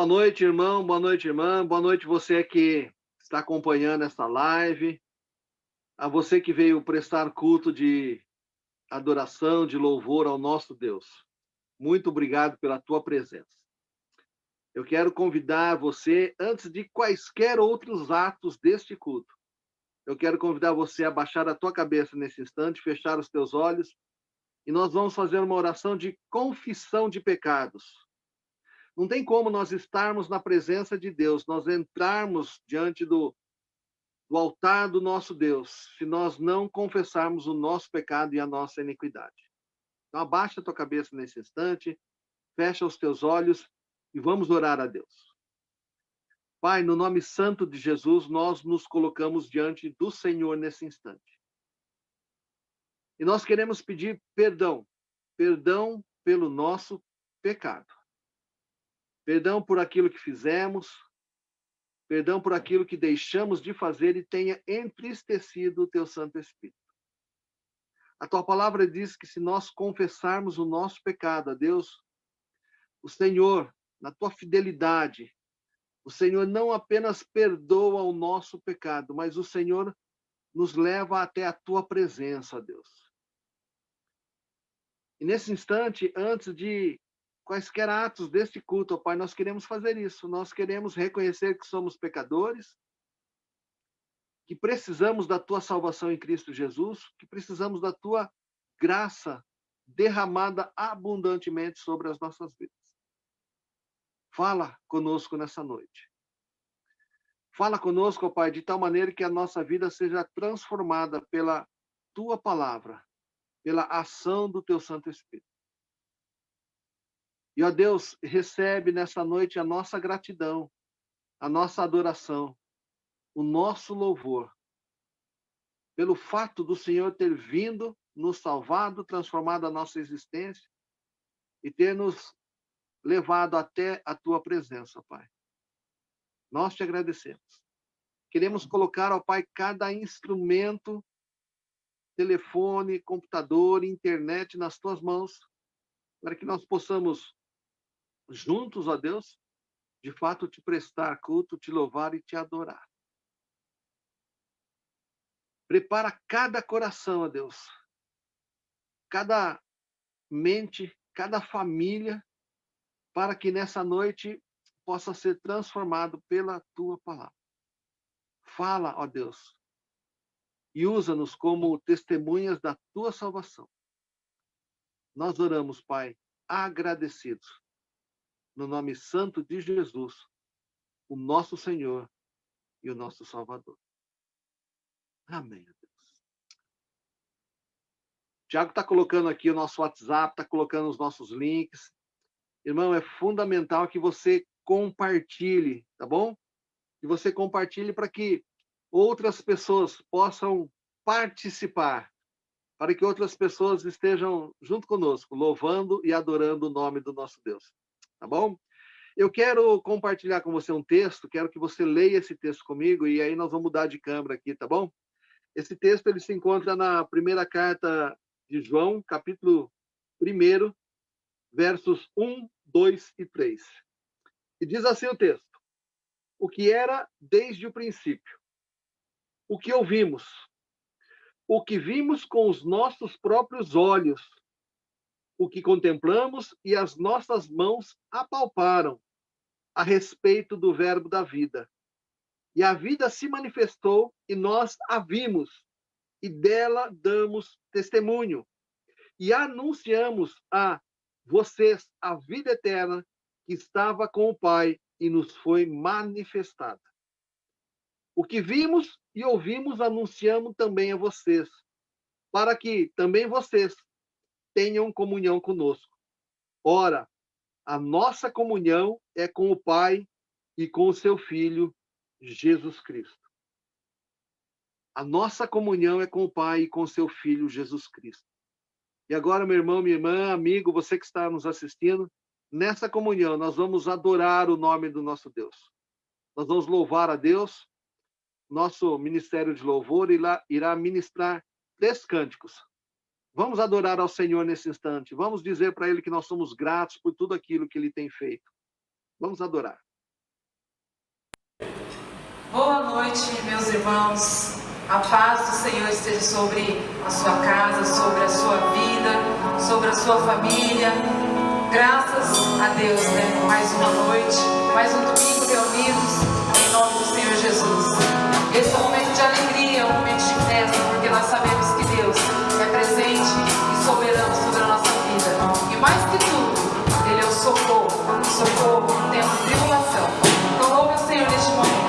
Boa noite, irmão. Boa noite, irmã. Boa noite, você que está acompanhando essa live. A você que veio prestar culto de adoração, de louvor ao nosso Deus. Muito obrigado pela tua presença. Eu quero convidar você, antes de quaisquer outros atos deste culto, eu quero convidar você a baixar a tua cabeça nesse instante, fechar os teus olhos, e nós vamos fazer uma oração de confissão de pecados. Não tem como nós estarmos na presença de Deus, nós entrarmos diante do altar do nosso Deus, se nós não confessarmos o nosso pecado e a nossa iniquidade. Então, abaixa a tua cabeça nesse instante, fecha os teus olhos e vamos orar a Deus. Pai, no nome santo de Jesus, nós nos colocamos diante do Senhor nesse instante. E nós queremos pedir perdão, perdão pelo nosso pecado. Perdão por aquilo que fizemos, perdão por aquilo que deixamos de fazer e tenha entristecido o teu Santo Espírito. A tua palavra diz que se nós confessarmos o nosso pecado a Deus, o Senhor, na tua fidelidade, o Senhor não apenas perdoa o nosso pecado, mas o Senhor nos leva até a tua presença, Deus. E nesse instante, antes de quaisquer atos deste culto, ó Pai, nós queremos fazer isso. Nós queremos reconhecer que somos pecadores, que precisamos da tua salvação em Cristo Jesus, que precisamos da tua graça derramada abundantemente sobre as nossas vidas. Fala conosco nessa noite. Fala conosco, ó Pai, de tal maneira que a nossa vida seja transformada pela tua palavra, pela ação do teu Santo Espírito. E, ó Deus, recebe nessa noite a nossa gratidão, a nossa adoração, o nosso louvor, pelo fato do Senhor ter vindo, nos salvado, transformado a nossa existência e ter nos levado até a tua presença, Pai. Nós te agradecemos. Queremos colocar, ó Pai, cada instrumento, telefone, computador, internet nas tuas mãos, para que nós possamos, juntos, ó Deus, de fato te prestar culto, te louvar e te adorar. Prepara cada coração, ó Deus, cada mente, cada família, para que nessa noite possa ser transformado pela tua palavra. Fala, ó Deus, e usa-nos como testemunhas da tua salvação. Nós oramos, Pai, agradecidos, no nome santo de Jesus, o nosso Senhor e o nosso Salvador. Amém, Deus. Tiago está colocando aqui o nosso WhatsApp, está colocando os nossos links. Irmão, é fundamental que você compartilhe, tá bom? Que você compartilhe para que outras pessoas possam participar, para que outras pessoas estejam junto conosco, louvando e adorando o nome do nosso Deus. Tá bom? Eu quero compartilhar com você um texto, quero que você leia esse texto comigo, e aí nós vamos mudar de câmera aqui, tá bom? Esse texto ele se encontra na primeira carta de João, capítulo 1, versos 1, 2 e 3. E diz assim o texto: o que era desde o princípio, o que ouvimos, o que vimos com os nossos próprios olhos, o que contemplamos e as nossas mãos apalparam a respeito do verbo da vida. E a vida se manifestou e nós a vimos, e dela damos testemunho. E anunciamos a vocês a vida eterna que estava com o Pai e nos foi manifestada. O que vimos e ouvimos anunciamos também a vocês, para que também vocês tenham comunhão conosco. Ora, a nossa comunhão é com o Pai e com o seu Filho, Jesus Cristo. A nossa comunhão é com o Pai e com o seu Filho, Jesus Cristo. E agora, meu irmão, minha irmã, amigo, você que está nos assistindo, nessa comunhão nós vamos adorar o nome do nosso Deus. Nós vamos louvar a Deus. Nosso ministério de louvor irá ministrar 3 cânticos. Vamos adorar ao Senhor nesse instante. Vamos dizer para Ele que nós somos gratos por tudo aquilo que Ele tem feito. Vamos adorar. Boa noite, meus irmãos. A paz do Senhor esteja sobre a sua casa, sobre a sua vida, sobre a sua família. Graças a Deus, né? Mais uma noite, mais um domingo reunidos em nome do Senhor Jesus. Esse é um momento de alegria, é um momento de festa, porque nós sabemos que Deus é presente e soberano sobre a nossa vida. E mais que tudo, Ele é o socorro em tempo de tribulação. Então louve o Senhor neste momento.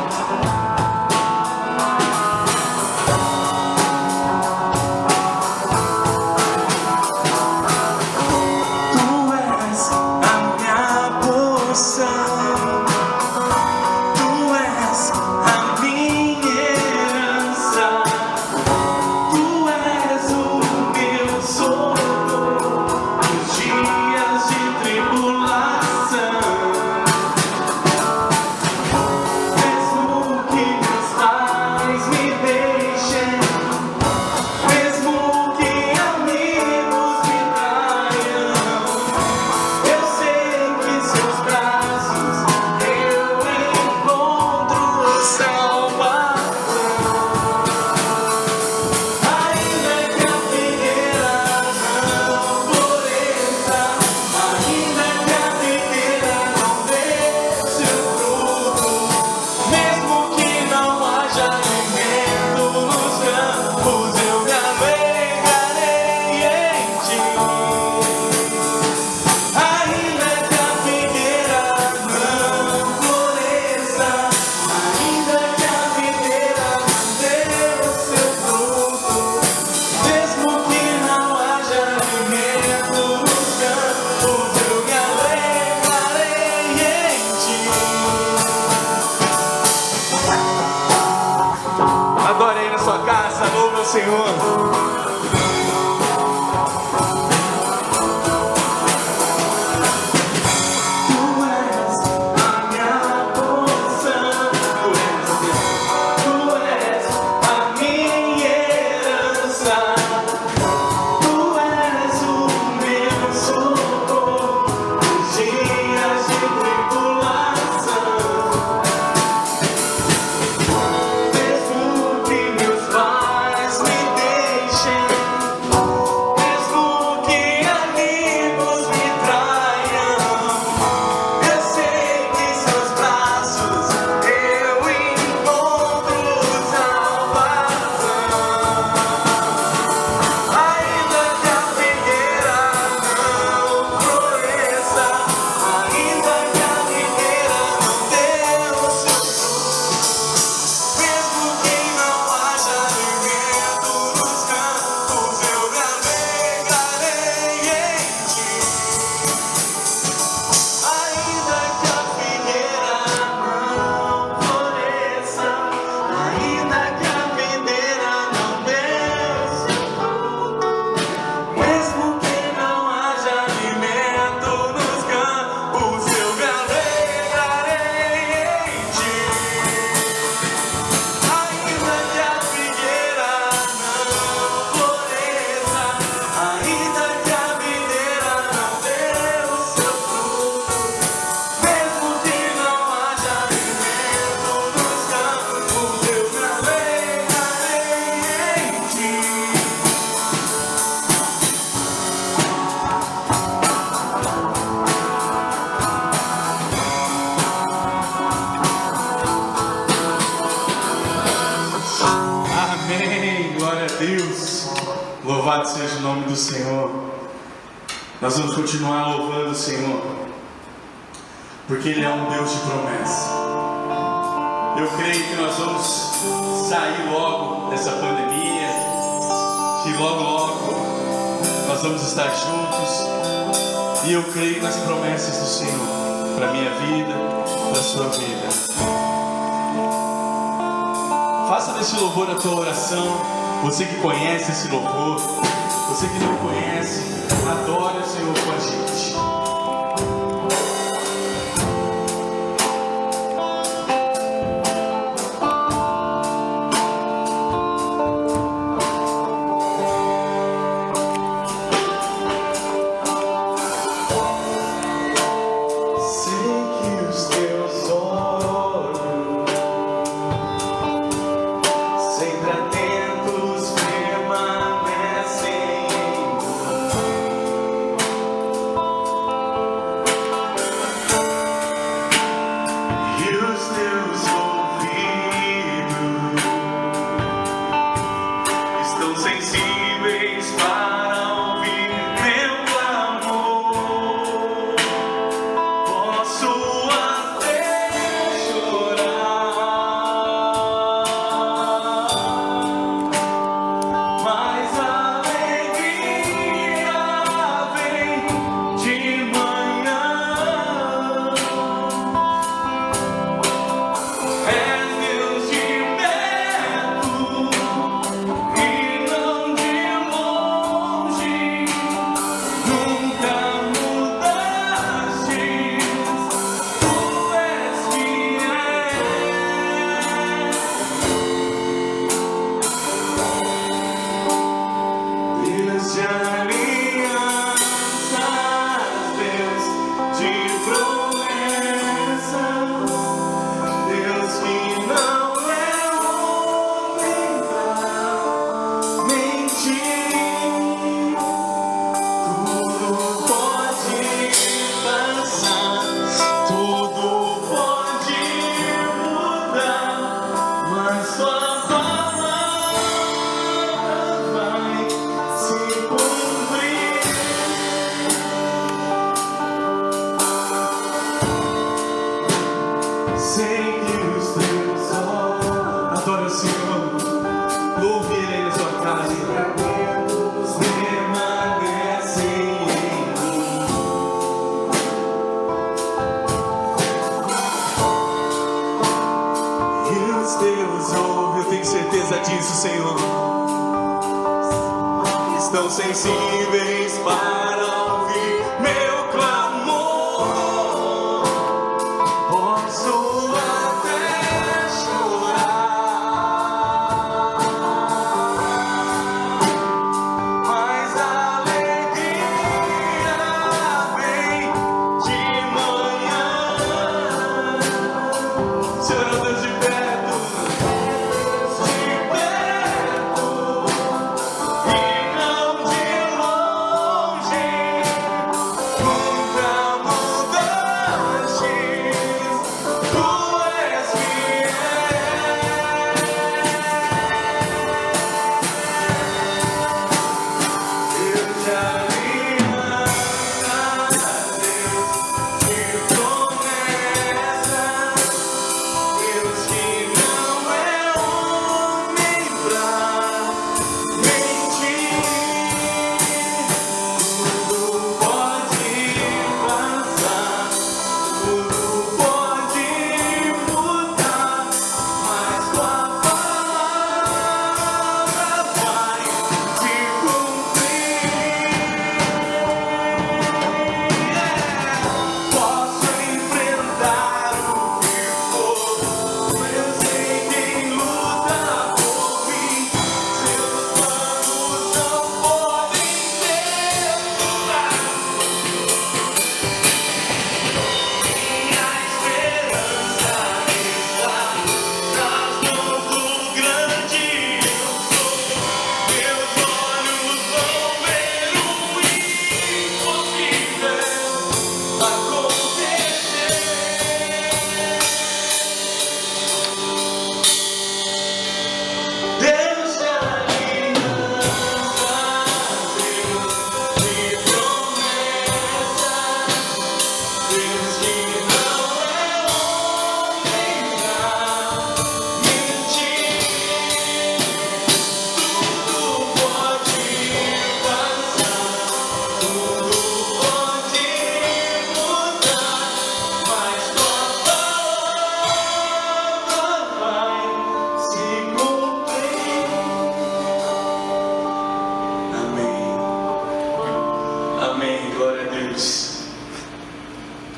Louvado seja o nome do Senhor. Nós vamos continuar louvando o Senhor, porque Ele é um Deus de promessa. Eu creio que nós vamos sair logo dessa pandemia, que logo nós vamos estar juntos, e eu creio nas promessas do Senhor para a minha vida, para a sua vida. Faça desse louvor a tua oração. Você que conhece esse louvor, você que não conhece, adore o Senhor com a gente. Sei que os teus olhos Adore o Senhor. Louve Ele na sua casa. Deus ouve, eu tenho certeza disso, Senhor. Estão sensíveis para ouvir meu clamor. Posso até chorar, mas a alegria vem de manhã. Senhor, Deus de perto.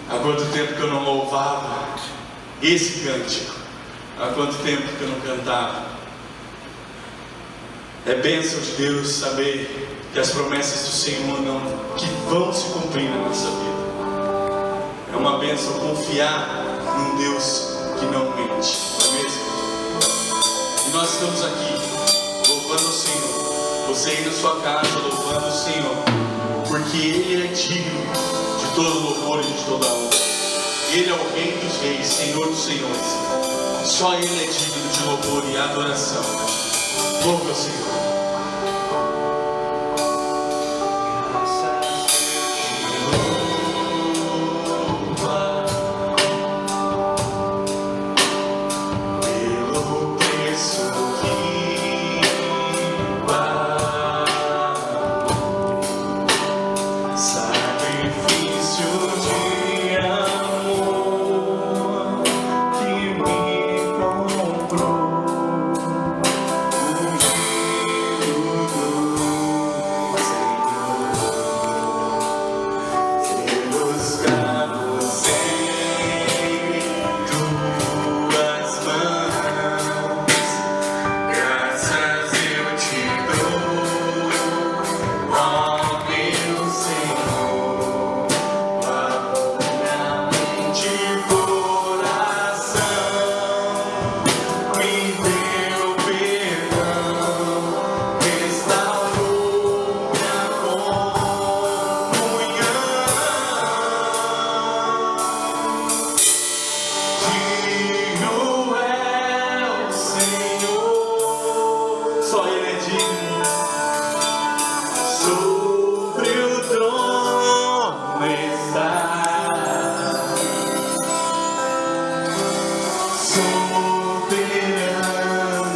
Há quanto tempo que eu não louvava esse cântico? Há quanto tempo que eu não cantava? É bênção de Deus saber que as promessas do Senhor que vão se cumprir na nossa vida. É uma bênção confiar num Deus que não mente, não é mesmo? E nós estamos aqui louvando o Senhor. Você aí na sua casa louvando o Senhor, porque Ele é digno de todo louvor e de toda honra. Ele é o Rei dos Reis, Senhor dos Senhores. Só Ele é digno de louvor e adoração. Louve ao Senhor. Soberano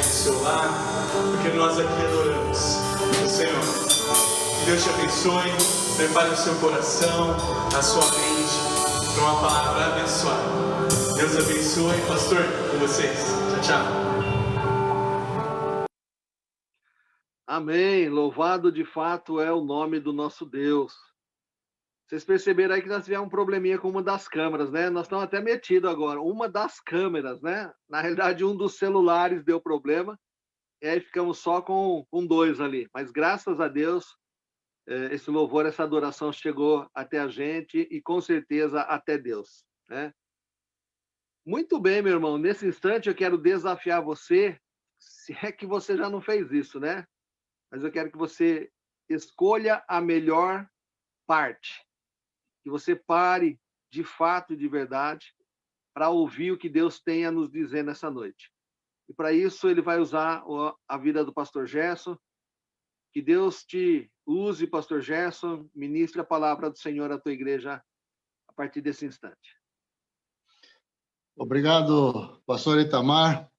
aí do seu lar, porque nós aqui adoramos o Senhor. Que Deus te abençoe, prepare o seu coração, a sua mente para uma palavra abençoada. Deus abençoe, pastor, com vocês. Tchau, tchau. Amém. Louvado de fato é o nome do nosso Deus. Vocês perceberam aí que nós tivemos um probleminha com uma das câmeras, né? Nós estamos até metidos agora. Uma das câmeras, né? Na realidade, um dos celulares deu problema. E aí ficamos só com dois ali. Mas graças a Deus, esse louvor, essa adoração chegou até a gente e com certeza até Deus, né? Muito bem, meu irmão. Nesse instante eu quero desafiar você, se é que você já não fez isso, né? Mas eu quero que você escolha a melhor parte. Que você pare de fato e de verdade para ouvir o que Deus tem a nos dizer nessa noite. E para isso ele vai usar a vida do pastor Gerson. Que Deus te use, pastor Gerson, ministre a palavra do Senhor à tua igreja a partir desse instante. Obrigado, pastor Itamar.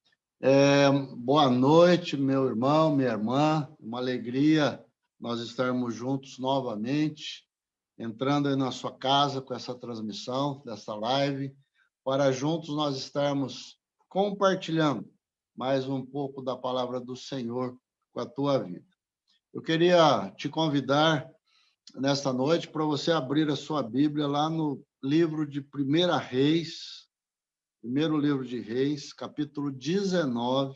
Boa noite, meu irmão, minha irmã. Uma alegria nós estarmos juntos novamente, entrando aí na sua casa com essa transmissão, dessa live, para juntos nós estarmos compartilhando mais um pouco da palavra do Senhor com a tua vida. Eu queria te convidar nesta noite para você abrir a sua Bíblia lá no livro de 1 Reis, primeiro livro de Reis, capítulo 19.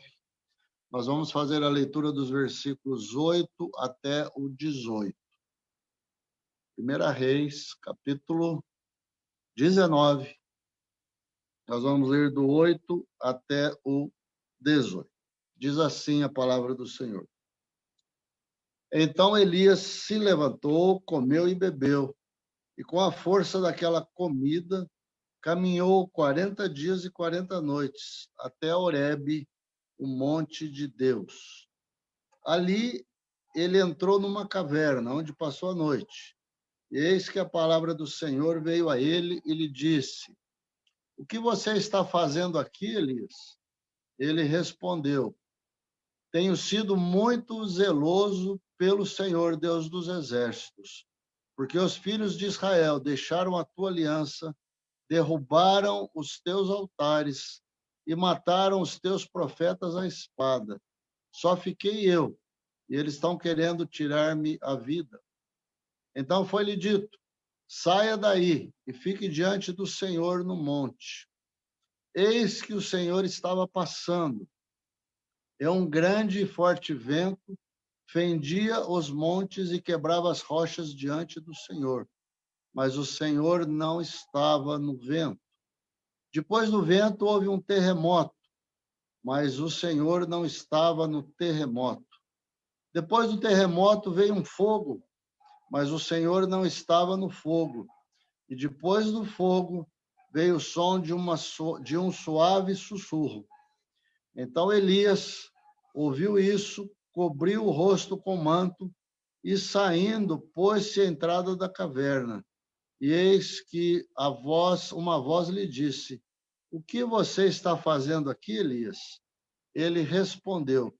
Nós vamos fazer a leitura dos versículos 8 até o 18. 1 Reis, capítulo 19. Nós vamos ler do 8 até o 18. Diz assim a palavra do Senhor. Então Elias se levantou, comeu e bebeu, e com a força daquela comida, caminhou 40 dias e 40 noites até Horebe, o monte de Deus. Ali ele entrou numa caverna, onde passou a noite. E eis que a palavra do Senhor veio a ele e lhe disse: o que você está fazendo aqui, Elias? Ele respondeu: tenho sido muito zeloso pelo Senhor, Deus dos exércitos, porque os filhos de Israel deixaram a tua aliança, derrubaram os teus altares e mataram os teus profetas à espada. Só fiquei eu, e eles estão querendo tirar-me a vida. Então foi-lhe dito: saia daí e fique diante do Senhor no monte. Eis que o Senhor estava passando, e um grande e forte vento fendia os montes e quebrava as rochas diante do Senhor. Mas o Senhor não estava no vento. Depois do vento houve um terremoto, mas o Senhor não estava no terremoto. Depois do terremoto veio um fogo, mas o Senhor não estava no fogo. E depois do fogo veio o som de um suave sussurro. Então Elias ouviu isso, cobriu o rosto com manto e, saindo, pôs-se à entrada da caverna. E eis que uma voz lhe disse: o que você está fazendo aqui, Elias? Ele respondeu: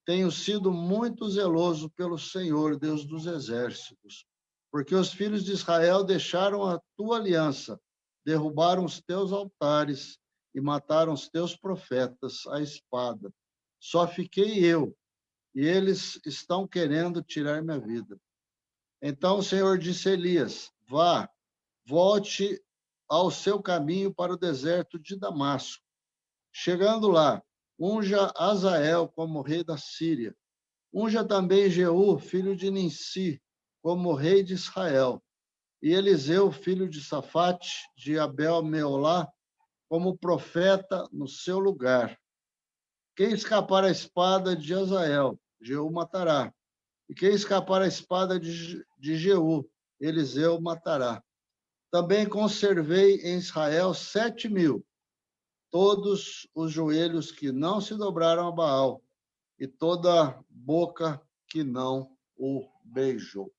tenho sido muito zeloso pelo Senhor, Deus dos exércitos, porque os filhos de Israel deixaram a tua aliança, derrubaram os teus altares e mataram os teus profetas à espada. Só fiquei eu, e eles estão querendo tirar minha vida. Então o Senhor disse a Elias: vá, volte ao seu caminho para o deserto de Damasco. Chegando lá, unja Azael como rei da Síria. Unja também Jeú, filho de Ninsi, como rei de Israel. E Eliseu, filho de Safate, de Abel-Meolá, como profeta no seu lugar. Quem escapar à espada de Azael, Jeú matará. E quem escapar à espada de Jeú, Eliseu matará. Também conservei em Israel 7.000, todos os joelhos que não se dobraram a Baal, e toda boca que não o beijou.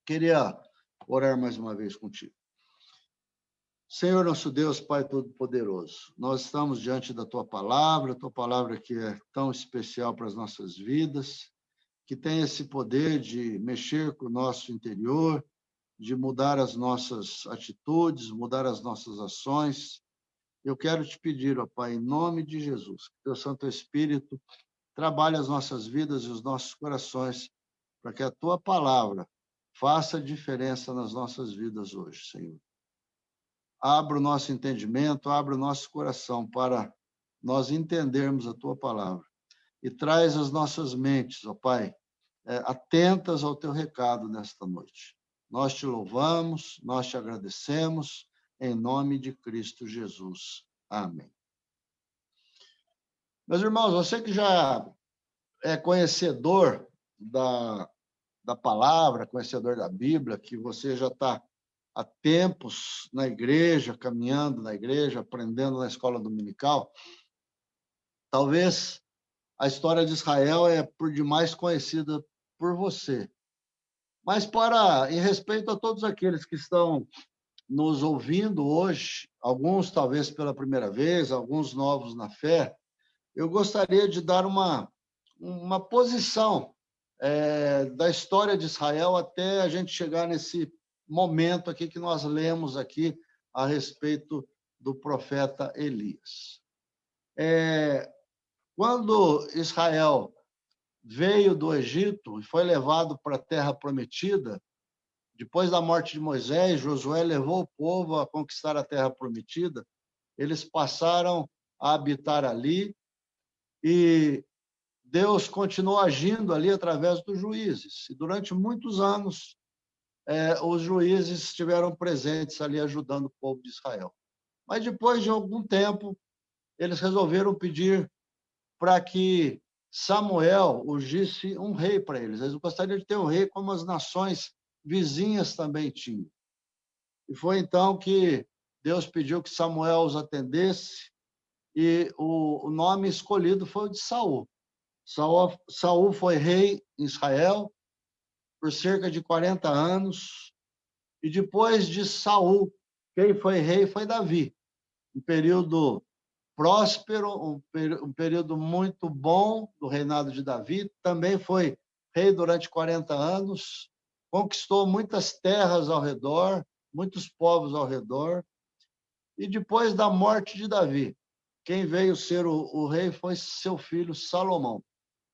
Queria orar mais uma vez contigo. Senhor nosso Deus, Pai Todo-Poderoso, nós estamos diante da Tua palavra que é tão especial para as nossas vidas, que tem esse poder de mexer com o nosso interior, de mudar as nossas atitudes, mudar as nossas ações. Eu quero te pedir, ó Pai, em nome de Jesus, que Teu Santo Espírito trabalhe as nossas vidas e os nossos corações, para que a Tua palavra faça diferença nas nossas vidas hoje, Senhor. Abra o nosso entendimento, abra o nosso coração para nós entendermos a Tua palavra. E traz as nossas mentes, ó Pai, atentas ao Teu recado nesta noite. Nós te louvamos, nós te agradecemos, em nome de Cristo Jesus. Amém. Meus irmãos, você que já é conhecedor da palavra, conhecedor da Bíblia, que você já está há tempos na igreja, caminhando na igreja, aprendendo na escola dominical, talvez a história de Israel é por demais conhecida por você. Mas em respeito a todos aqueles que estão nos ouvindo hoje, alguns talvez pela primeira vez, alguns novos na fé, eu gostaria de dar uma posição da história de Israel até a gente chegar nesse momento aqui que nós lemos aqui a respeito do profeta Elias. Quando Israel veio do Egito e foi levado para a Terra Prometida, depois da morte de Moisés, Josué levou o povo a conquistar a Terra Prometida, eles passaram a habitar ali e Deus continuou agindo ali através dos juízes. E durante muitos anos, os juízes estiveram presentes ali ajudando o povo de Israel. Mas depois de algum tempo, eles resolveram pedir para que Samuel ungisse um rei para eles. Eles gostariam de ter um rei como as nações vizinhas também tinham. E foi então que Deus pediu que Samuel os atendesse e o nome escolhido foi o de Saul. Saul foi rei em Israel por cerca de 40 anos, e depois de Saul, quem foi rei foi Davi. Um período próspero, um período muito bom do reinado de Davi. Também foi rei durante 40 anos, conquistou muitas terras ao redor, muitos povos ao redor. E depois da morte de Davi, quem veio ser o rei foi seu filho Salomão,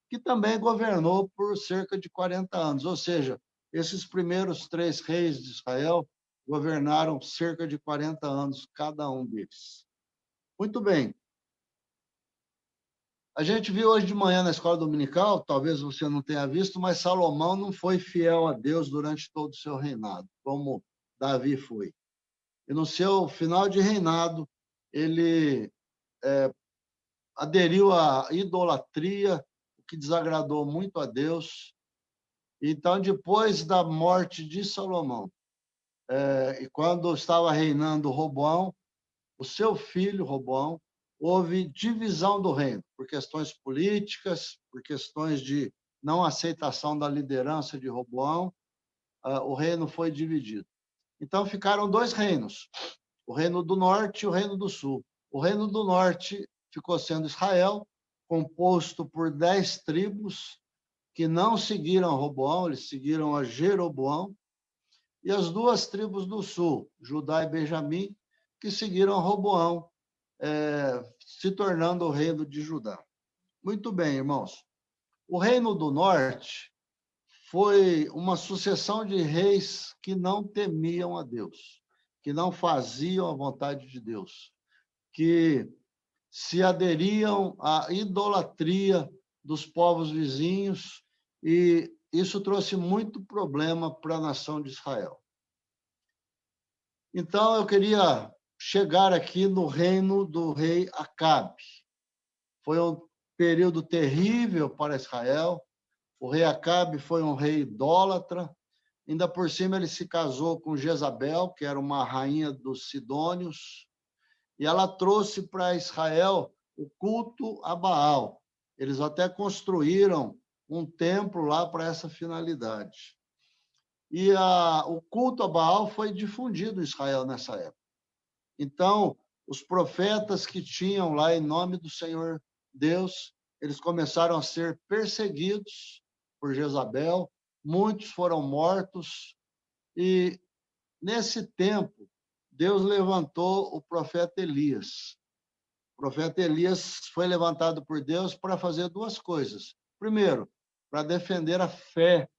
que também governou por cerca de 40 anos. Ou seja, esses primeiros 3 reis de Israel governaram cerca de 40 anos, cada um deles. Muito bem. A gente viu hoje de manhã na escola dominical, talvez você não tenha visto, mas Salomão não foi fiel a Deus durante todo o seu reinado, como Davi foi. E no seu final de reinado, ele aderiu à idolatria, o que desagradou muito a Deus. Então, depois da morte de Salomão, e quando estava reinando Roboão, o seu filho Roboão, houve divisão do reino, por questões políticas, por questões de não aceitação da liderança de Roboão, o reino foi dividido. Então, ficaram 2 reinos, o reino do norte e o reino do sul. O reino do norte ficou sendo Israel, composto por 10 tribos que não seguiram Roboão, eles seguiram a Jeroboão, e as 2 tribos do sul, Judá e Benjamim, que seguiram Roboão, se tornando o reino de Judá. Muito bem, irmãos. O reino do norte foi uma sucessão de reis que não temiam a Deus, que não faziam a vontade de Deus, que se aderiam à idolatria dos povos vizinhos, e isso trouxe muito problema para a nação de Israel. Então, eu queria chegar aqui no reino do rei Acabe. Foi um período terrível para Israel. O rei Acabe foi um rei idólatra. Ainda por cima, ele se casou com Jezabel, que era uma rainha dos Sidônios, e ela trouxe para Israel o culto a Baal. Eles até construíram um templo lá para essa finalidade. E o culto a Baal foi difundido em Israel nessa época. Então, os profetas que tinham lá em nome do Senhor Deus, eles começaram a ser perseguidos por Jezabel, muitos foram mortos, e nesse tempo, Deus levantou o profeta Elias. O profeta Elias foi levantado por Deus para fazer duas coisas. Primeiro, para defender a fé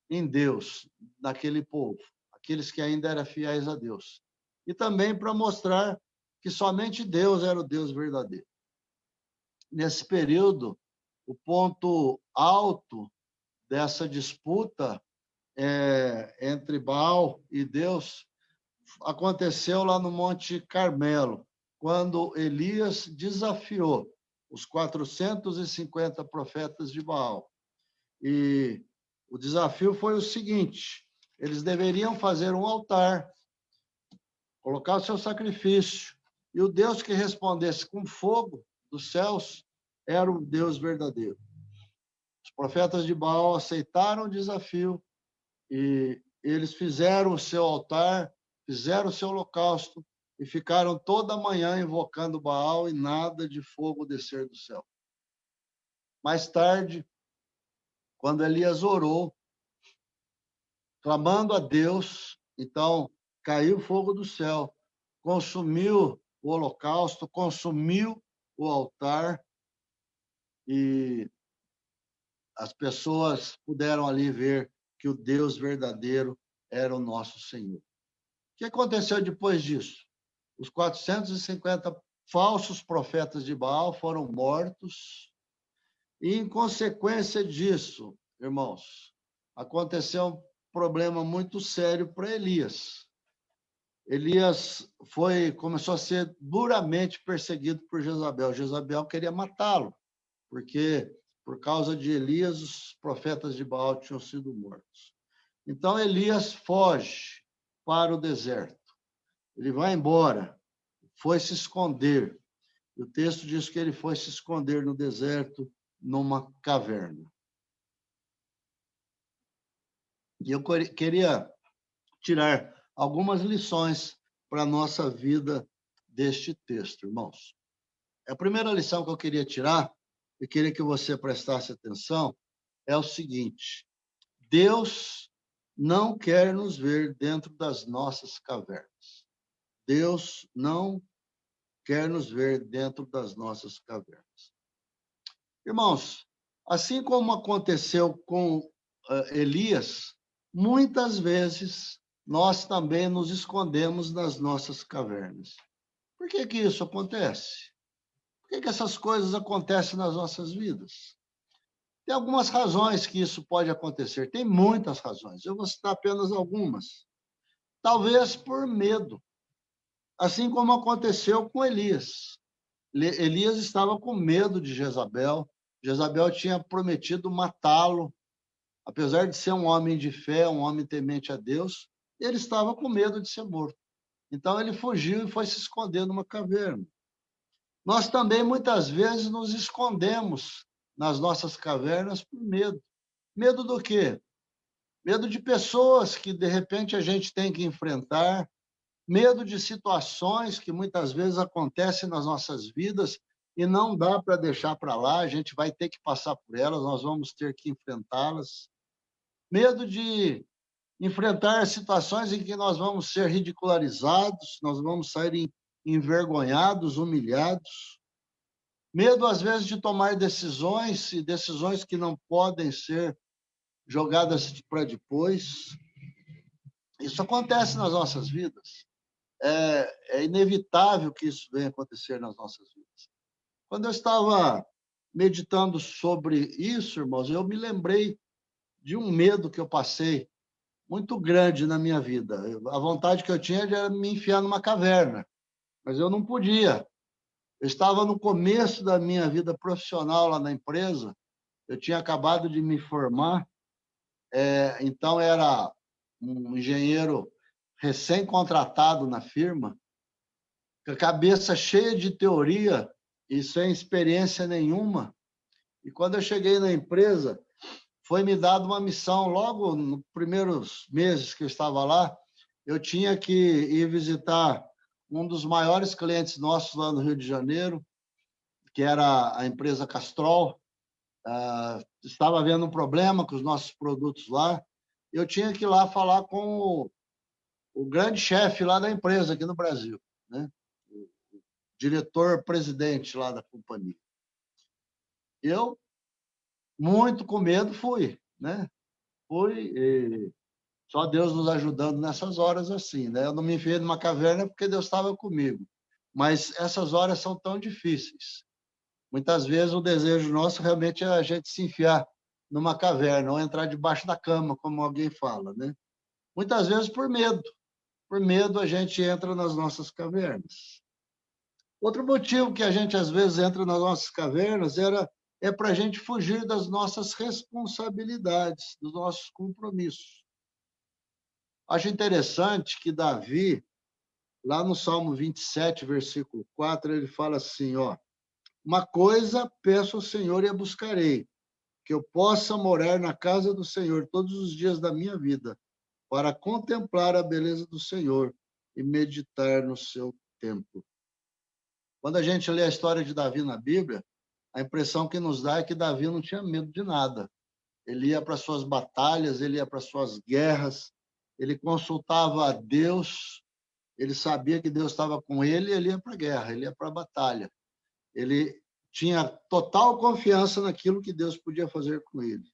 em Deus daquele povo, aqueles que ainda eram fiéis a Deus. E também para mostrar que somente Deus era o Deus verdadeiro. Nesse período, o ponto alto dessa disputa entre Baal e Deus aconteceu lá no Monte Carmelo, quando Elias desafiou os 450 profetas de Baal. E o desafio foi o seguinte: eles deveriam fazer um altar, colocar o seu sacrifício, e o Deus que respondesse com fogo dos céus era o Deus verdadeiro. Os profetas de Baal aceitaram o desafio e eles fizeram o seu altar, fizeram o seu holocausto e ficaram toda manhã invocando Baal e nada de fogo descer do céu. Mais tarde, quando Elias orou, clamando a Deus, então caiu fogo do céu, consumiu o holocausto, consumiu o altar, e as pessoas puderam ali ver que o Deus verdadeiro era o nosso Senhor. O que aconteceu depois disso? Os 450 falsos profetas de Baal foram mortos, e, em consequência disso, irmãos, aconteceu um problema muito sério para Elias. Elias começou a ser duramente perseguido por Jezabel. Jezabel queria matá-lo, porque, por causa de Elias, os profetas de Baal tinham sido mortos. Então, Elias foge para o deserto. Ele vai embora, foi se esconder. E o texto diz que ele foi se esconder no deserto, numa caverna. E eu queria tirar algumas lições para a nossa vida deste texto, irmãos. A primeira lição que eu queria tirar, e queria que você prestasse atenção, é o seguinte: Deus não quer nos ver dentro das nossas cavernas. Deus não quer nos ver dentro das nossas cavernas. Irmãos, assim como aconteceu com Elias, muitas vezes nós também nos escondemos nas nossas cavernas. Por que que isso acontece? Por que que essas coisas acontecem nas nossas vidas? Tem algumas razões que isso pode acontecer, tem muitas razões, eu vou citar apenas algumas. Talvez por medo, assim como aconteceu com Elias. Elias estava com medo de Jezabel. Jezabel tinha prometido matá-lo. Apesar de ser um homem de fé, um homem temente a Deus, ele estava com medo de ser morto. Então, ele fugiu e foi se esconder numa caverna. Nós também, muitas vezes, nos escondemos nas nossas cavernas por medo. Medo do quê? Medo de pessoas que, de repente, a gente tem que enfrentar, medo de situações que muitas vezes acontecem nas nossas vidas e não dá para deixar para lá, a gente vai ter que passar por elas, nós vamos ter que enfrentá-las. Medo de enfrentar situações em que nós vamos ser ridicularizados, nós vamos sair envergonhados, humilhados. Medo, às vezes, de tomar decisões, e decisões que não podem ser jogadas para depois. Isso acontece nas nossas vidas. É inevitável que isso venha acontecer nas nossas vidas. Quando eu estava meditando sobre isso, irmãos, eu me lembrei de um medo que eu passei muito grande na minha vida. A vontade que eu tinha era me enfiar numa caverna, mas eu não podia. Eu estava no começo da minha vida profissional lá na empresa, eu tinha acabado de me formar, então era um engenheiro recém-contratado na firma, com a cabeça cheia de teoria e sem experiência nenhuma. E quando eu cheguei na empresa, foi me dada uma missão, logo nos primeiros meses que eu estava lá, eu tinha que ir visitar um dos maiores clientes nossos lá no Rio de Janeiro, que era a empresa Castrol, estava havendo um problema com os nossos produtos lá. Eu tinha que ir lá falar com o grande chefe lá da empresa aqui no Brasil, né? O diretor-presidente lá da companhia. Eu, muito com medo, fui, né? Fui, e só Deus nos ajudando nessas horas assim, né? Eu não me enfiei numa caverna porque Deus estava comigo, mas essas horas são tão difíceis. Muitas vezes o desejo nosso realmente é a gente se enfiar numa caverna ou entrar debaixo da cama, como alguém fala, né? Muitas vezes por medo. Por medo a gente entra nas nossas cavernas. Outro motivo que a gente às vezes entra nas nossas cavernas é para a gente fugir das nossas responsabilidades, dos nossos compromissos. Acho interessante que Davi, lá no Salmo 27, versículo 4, ele fala assim, ó: uma coisa peço ao Senhor e a buscarei, que eu possa morar na casa do Senhor todos os dias da minha vida, para contemplar a beleza do Senhor e meditar no seu templo. Quando a gente lê a história de Davi na Bíblia, a impressão que nos dá é que Davi não tinha medo de nada. Ele ia para suas batalhas, ele ia para suas guerras, ele consultava a Deus, ele sabia que Deus estava com ele ia para a guerra, ele ia para a batalha. Ele tinha total confiança naquilo que Deus podia fazer com ele.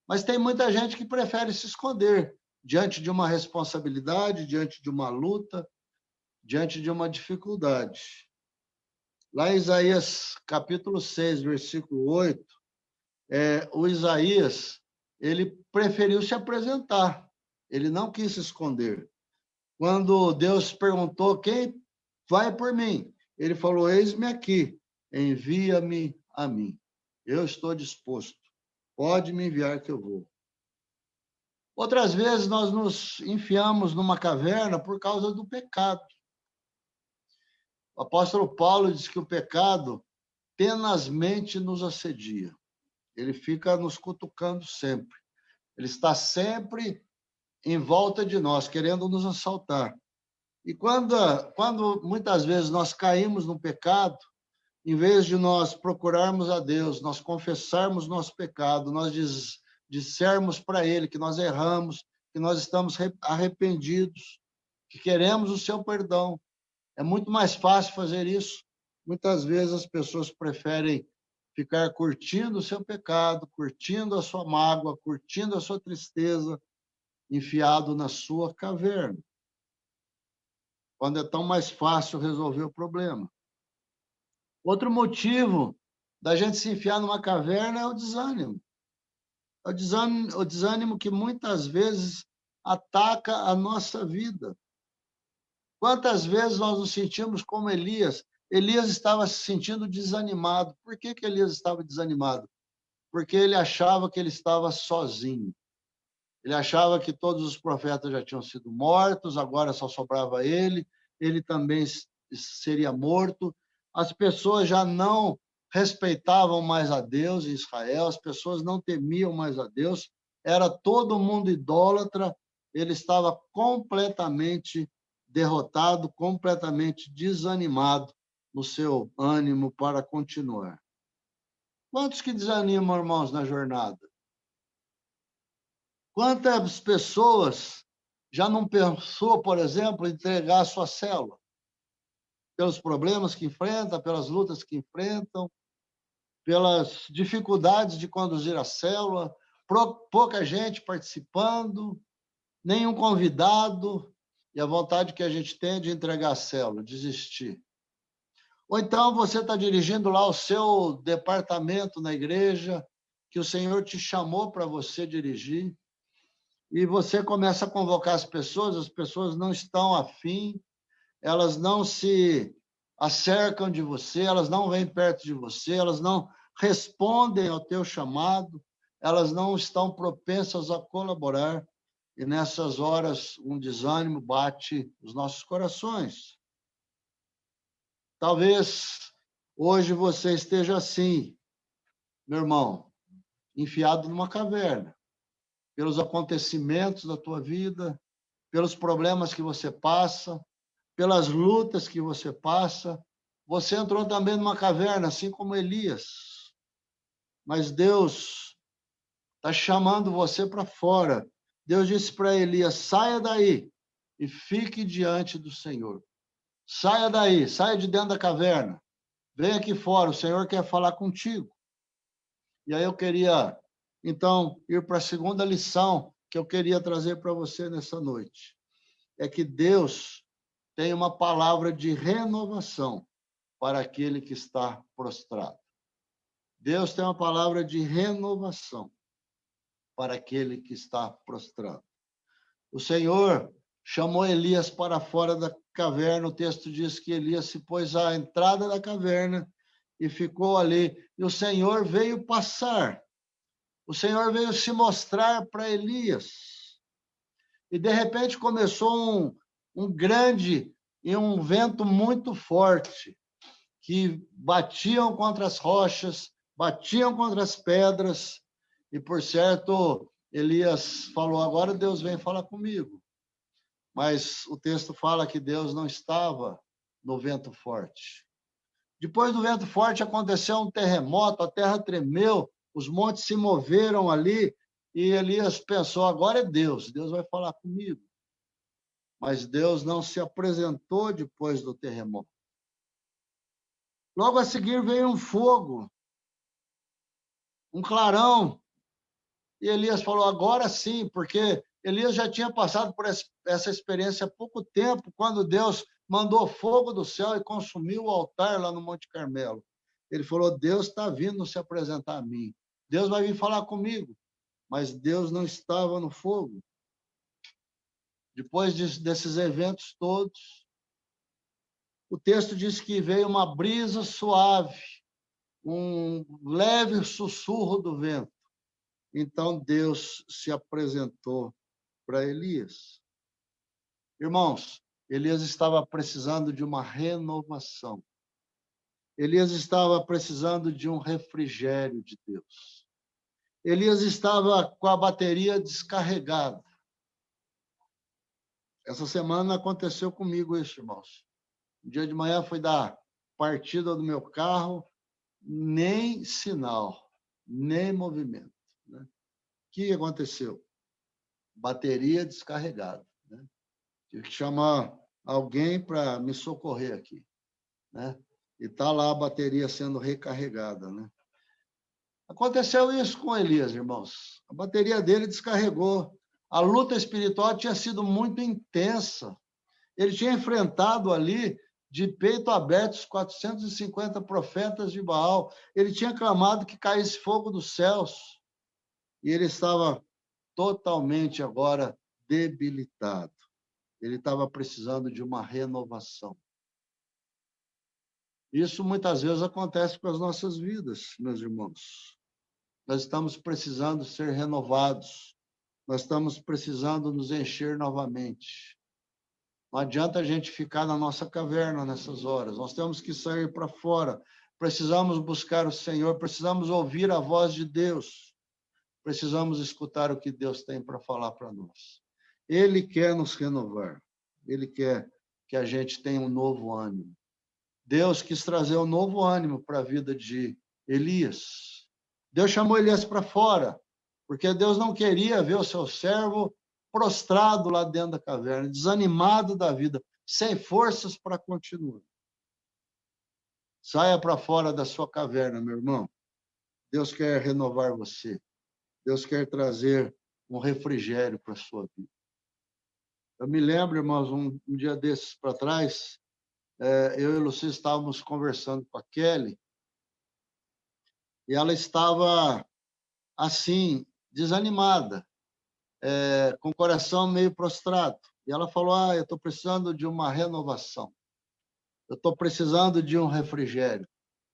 Mas tem muita gente que prefere se esconder diante de uma responsabilidade, diante de uma luta, diante de uma dificuldade. Lá em Isaías, capítulo 6, versículo 8, o Isaías, ele preferiu se apresentar, ele não quis se esconder. Quando Deus perguntou, quem vai por mim? Ele falou, eis-me aqui, envia-me a mim. Eu estou disposto, pode me enviar que eu vou. Outras vezes nós nos enfiamos numa caverna por causa do pecado. O apóstolo Paulo diz que o pecado tenazmente nos assedia. Ele fica nos cutucando sempre. Ele está sempre em volta de nós, querendo nos assaltar. E quando muitas vezes nós caímos no pecado, em vez de nós procurarmos a Deus, nós confessarmos nosso pecado, nós dissermos para Ele que nós erramos, que nós estamos arrependidos, que queremos o seu perdão, é muito mais fácil fazer isso. Muitas vezes as pessoas preferem ficar curtindo o seu pecado, curtindo a sua mágoa, curtindo a sua tristeza, enfiado na sua caverna, quando é tão mais fácil resolver o problema. Outro motivo da gente se enfiar numa caverna é o desânimo. É o desânimo que muitas vezes ataca a nossa vida. Quantas vezes nós nos sentimos como Elias? Elias estava se sentindo desanimado. Por que Elias estava desanimado? Porque ele achava que ele estava sozinho. Ele achava que todos os profetas já tinham sido mortos, agora só sobrava ele também seria morto. As pessoas já não respeitavam mais a Deus em Israel, as pessoas não temiam mais a Deus, era todo mundo idólatra, ele estava completamente derrotado, completamente desanimado no seu ânimo para continuar. Quantos que desanimam, irmãos, na jornada? Quantas pessoas já não pensou, por exemplo, em entregar a sua célula? Pelos problemas que enfrenta, pelas lutas que enfrentam, pelas dificuldades de conduzir a célula, pouca gente participando, nenhum convidado, e a vontade que a gente tem de entregar a célula, desistir. Ou então você está dirigindo lá o seu departamento na igreja, que o Senhor te chamou para você dirigir, e você começa a convocar as pessoas não estão afim, elas não se acercam de você, elas não vêm perto de você, elas não respondem ao teu chamado, elas não estão propensas a colaborar, e nessas horas um desânimo bate nos nossos corações. Talvez hoje você esteja assim, meu irmão, enfiado numa caverna, pelos acontecimentos da tua vida, pelos problemas que você passa, pelas lutas que você passa. Você entrou também numa caverna, assim como Elias. Mas Deus está chamando você para fora. Deus disse para Elias: saia daí e fique diante do Senhor. Saia daí, saia de dentro da caverna. Venha aqui fora, o Senhor quer falar contigo. E aí eu queria, então, ir para a segunda lição que eu queria trazer para você nessa noite. É que Deus tem uma palavra de renovação para aquele que está prostrado. Deus tem uma palavra de renovação para aquele que está prostrado. O Senhor chamou Elias para fora da caverna. O texto diz que Elias se pôs à entrada da caverna e ficou ali. E o Senhor veio passar. O Senhor veio se mostrar para Elias. E, de repente, começou um grande e um vento muito forte, que batiam contra as rochas, batiam contra as pedras. E, por certo, Elias falou: agora Deus vem falar comigo. Mas o texto fala que Deus não estava no vento forte. Depois do vento forte aconteceu um terremoto, a terra tremeu, os montes se moveram ali, e Elias pensou: agora é Deus, Deus vai falar comigo. Mas Deus não se apresentou depois do terremoto. Logo a seguir veio um fogo, um clarão, e Elias falou: agora sim, porque Elias já tinha passado por essa experiência há pouco tempo, quando Deus mandou fogo do céu e consumiu o altar lá no Monte Carmelo. Ele falou: Deus está vindo se apresentar a mim. Deus vai vir falar comigo. Mas Deus não estava no fogo. Depois desses eventos todos, o texto diz que veio uma brisa suave, um leve sussurro do vento. Então Deus se apresentou para Elias. Irmãos, Elias estava precisando de uma renovação. Elias estava precisando de um refrigério de Deus. Elias estava com a bateria descarregada. Essa semana aconteceu comigo isso, irmãos. Um dia de manhã fui dar partida do meu carro, nem sinal, nem movimento. Né? O que aconteceu? Bateria descarregada. Né? Tive que chamar alguém para me socorrer aqui. Né? E está lá a bateria sendo recarregada. Né? Aconteceu isso com Elias, irmãos. A bateria dele descarregou. A luta espiritual tinha sido muito intensa. Ele tinha enfrentado ali, de peito aberto, os 450 profetas de Baal. Ele tinha clamado que caísse fogo dos céus. E ele estava totalmente agora debilitado. Ele estava precisando de uma renovação. Isso muitas vezes acontece com as nossas vidas, meus irmãos. Nós estamos precisando ser renovados. Nós estamos precisando nos encher novamente. Não adianta a gente ficar na nossa caverna nessas horas. Nós temos que sair para fora. Precisamos buscar o Senhor, precisamos ouvir a voz de Deus. Precisamos escutar o que Deus tem para falar para nós. Ele quer nos renovar. Ele quer que a gente tenha um novo ânimo. Deus quis trazer um novo ânimo para a vida de Elias. Deus chamou Elias para fora, porque Deus não queria ver o seu servo prostrado lá dentro da caverna, desanimado da vida, sem forças para continuar. Saia para fora da sua caverna, meu irmão. Deus quer renovar você. Deus quer trazer um refrigério para a sua vida. Eu me lembro, irmãos, um dia desses para trás, eu e Luci estávamos conversando com a Kelly, e ela estava, assim, desanimada, com o coração meio prostrado. E ela falou: eu estou precisando de uma renovação. Eu estou precisando de um refrigério.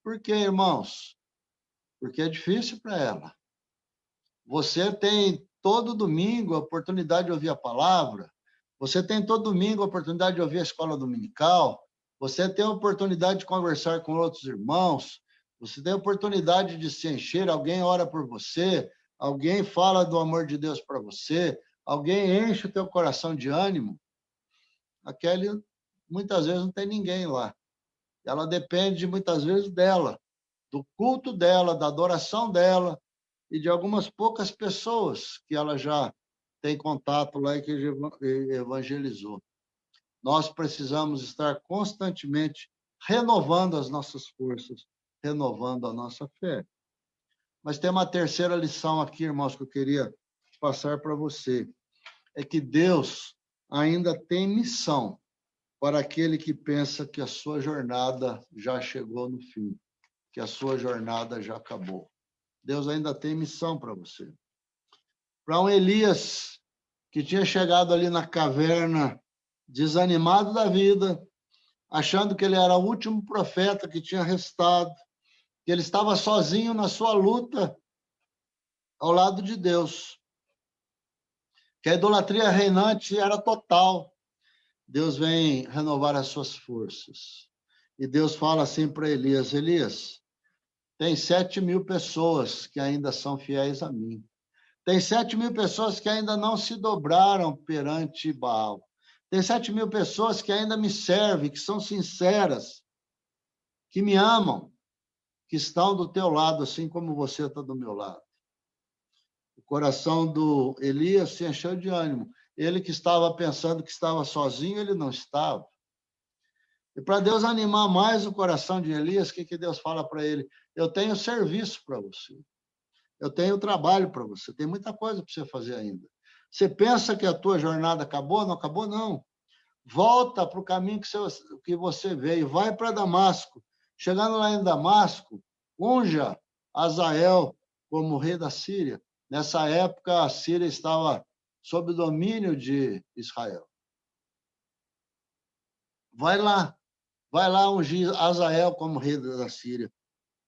Por quê, irmãos? Porque é difícil para ela. Você tem todo domingo a oportunidade de ouvir a palavra, você tem todo domingo a oportunidade de ouvir a escola dominical, você tem a oportunidade de conversar com outros irmãos, você tem a oportunidade de se encher, alguém ora por você, alguém fala do amor de Deus para você, alguém enche o teu coração de ânimo. A Kelly muitas vezes não tem ninguém lá. Ela depende, muitas vezes, dela, do culto dela, da adoração dela e de algumas poucas pessoas que ela já tem contato lá e que evangelizou. Nós precisamos estar constantemente renovando as nossas forças, renovando a nossa fé. Mas tem uma terceira lição aqui, irmãos, que eu queria passar para você. É que Deus ainda tem missão para aquele que pensa que a sua jornada já chegou no fim, que a sua jornada já acabou. Deus ainda tem missão para você. Para um Elias que tinha chegado ali na caverna, desanimado da vida, achando que ele era o último profeta que tinha restado, que ele estava sozinho na sua luta ao lado de Deus, que a idolatria reinante era total. Deus vem renovar as suas forças. E Deus fala assim para Elias: Elias, tem 7.000 pessoas que ainda são fiéis a mim. Tem 7.000 pessoas que ainda não se dobraram perante Baal. Tem 7.000 pessoas que ainda me servem, que são sinceras, que me amam, que estão do teu lado, assim como você está do meu lado. O coração do Elias se encheu de ânimo. Ele que estava pensando que estava sozinho, ele não estava. E para Deus animar mais o coração de Elias, o que Deus fala para ele? Eu tenho serviço para você. Eu tenho trabalho para você. Tem muita coisa para você fazer ainda. Você pensa que a tua jornada acabou? Não acabou, não. Volta para o caminho que você veio. Vai para Damasco. Chegando lá em Damasco, unja Azael como rei da Síria. Nessa época, a Síria estava sob o domínio de Israel. Vai lá ungir Azael como rei da Síria.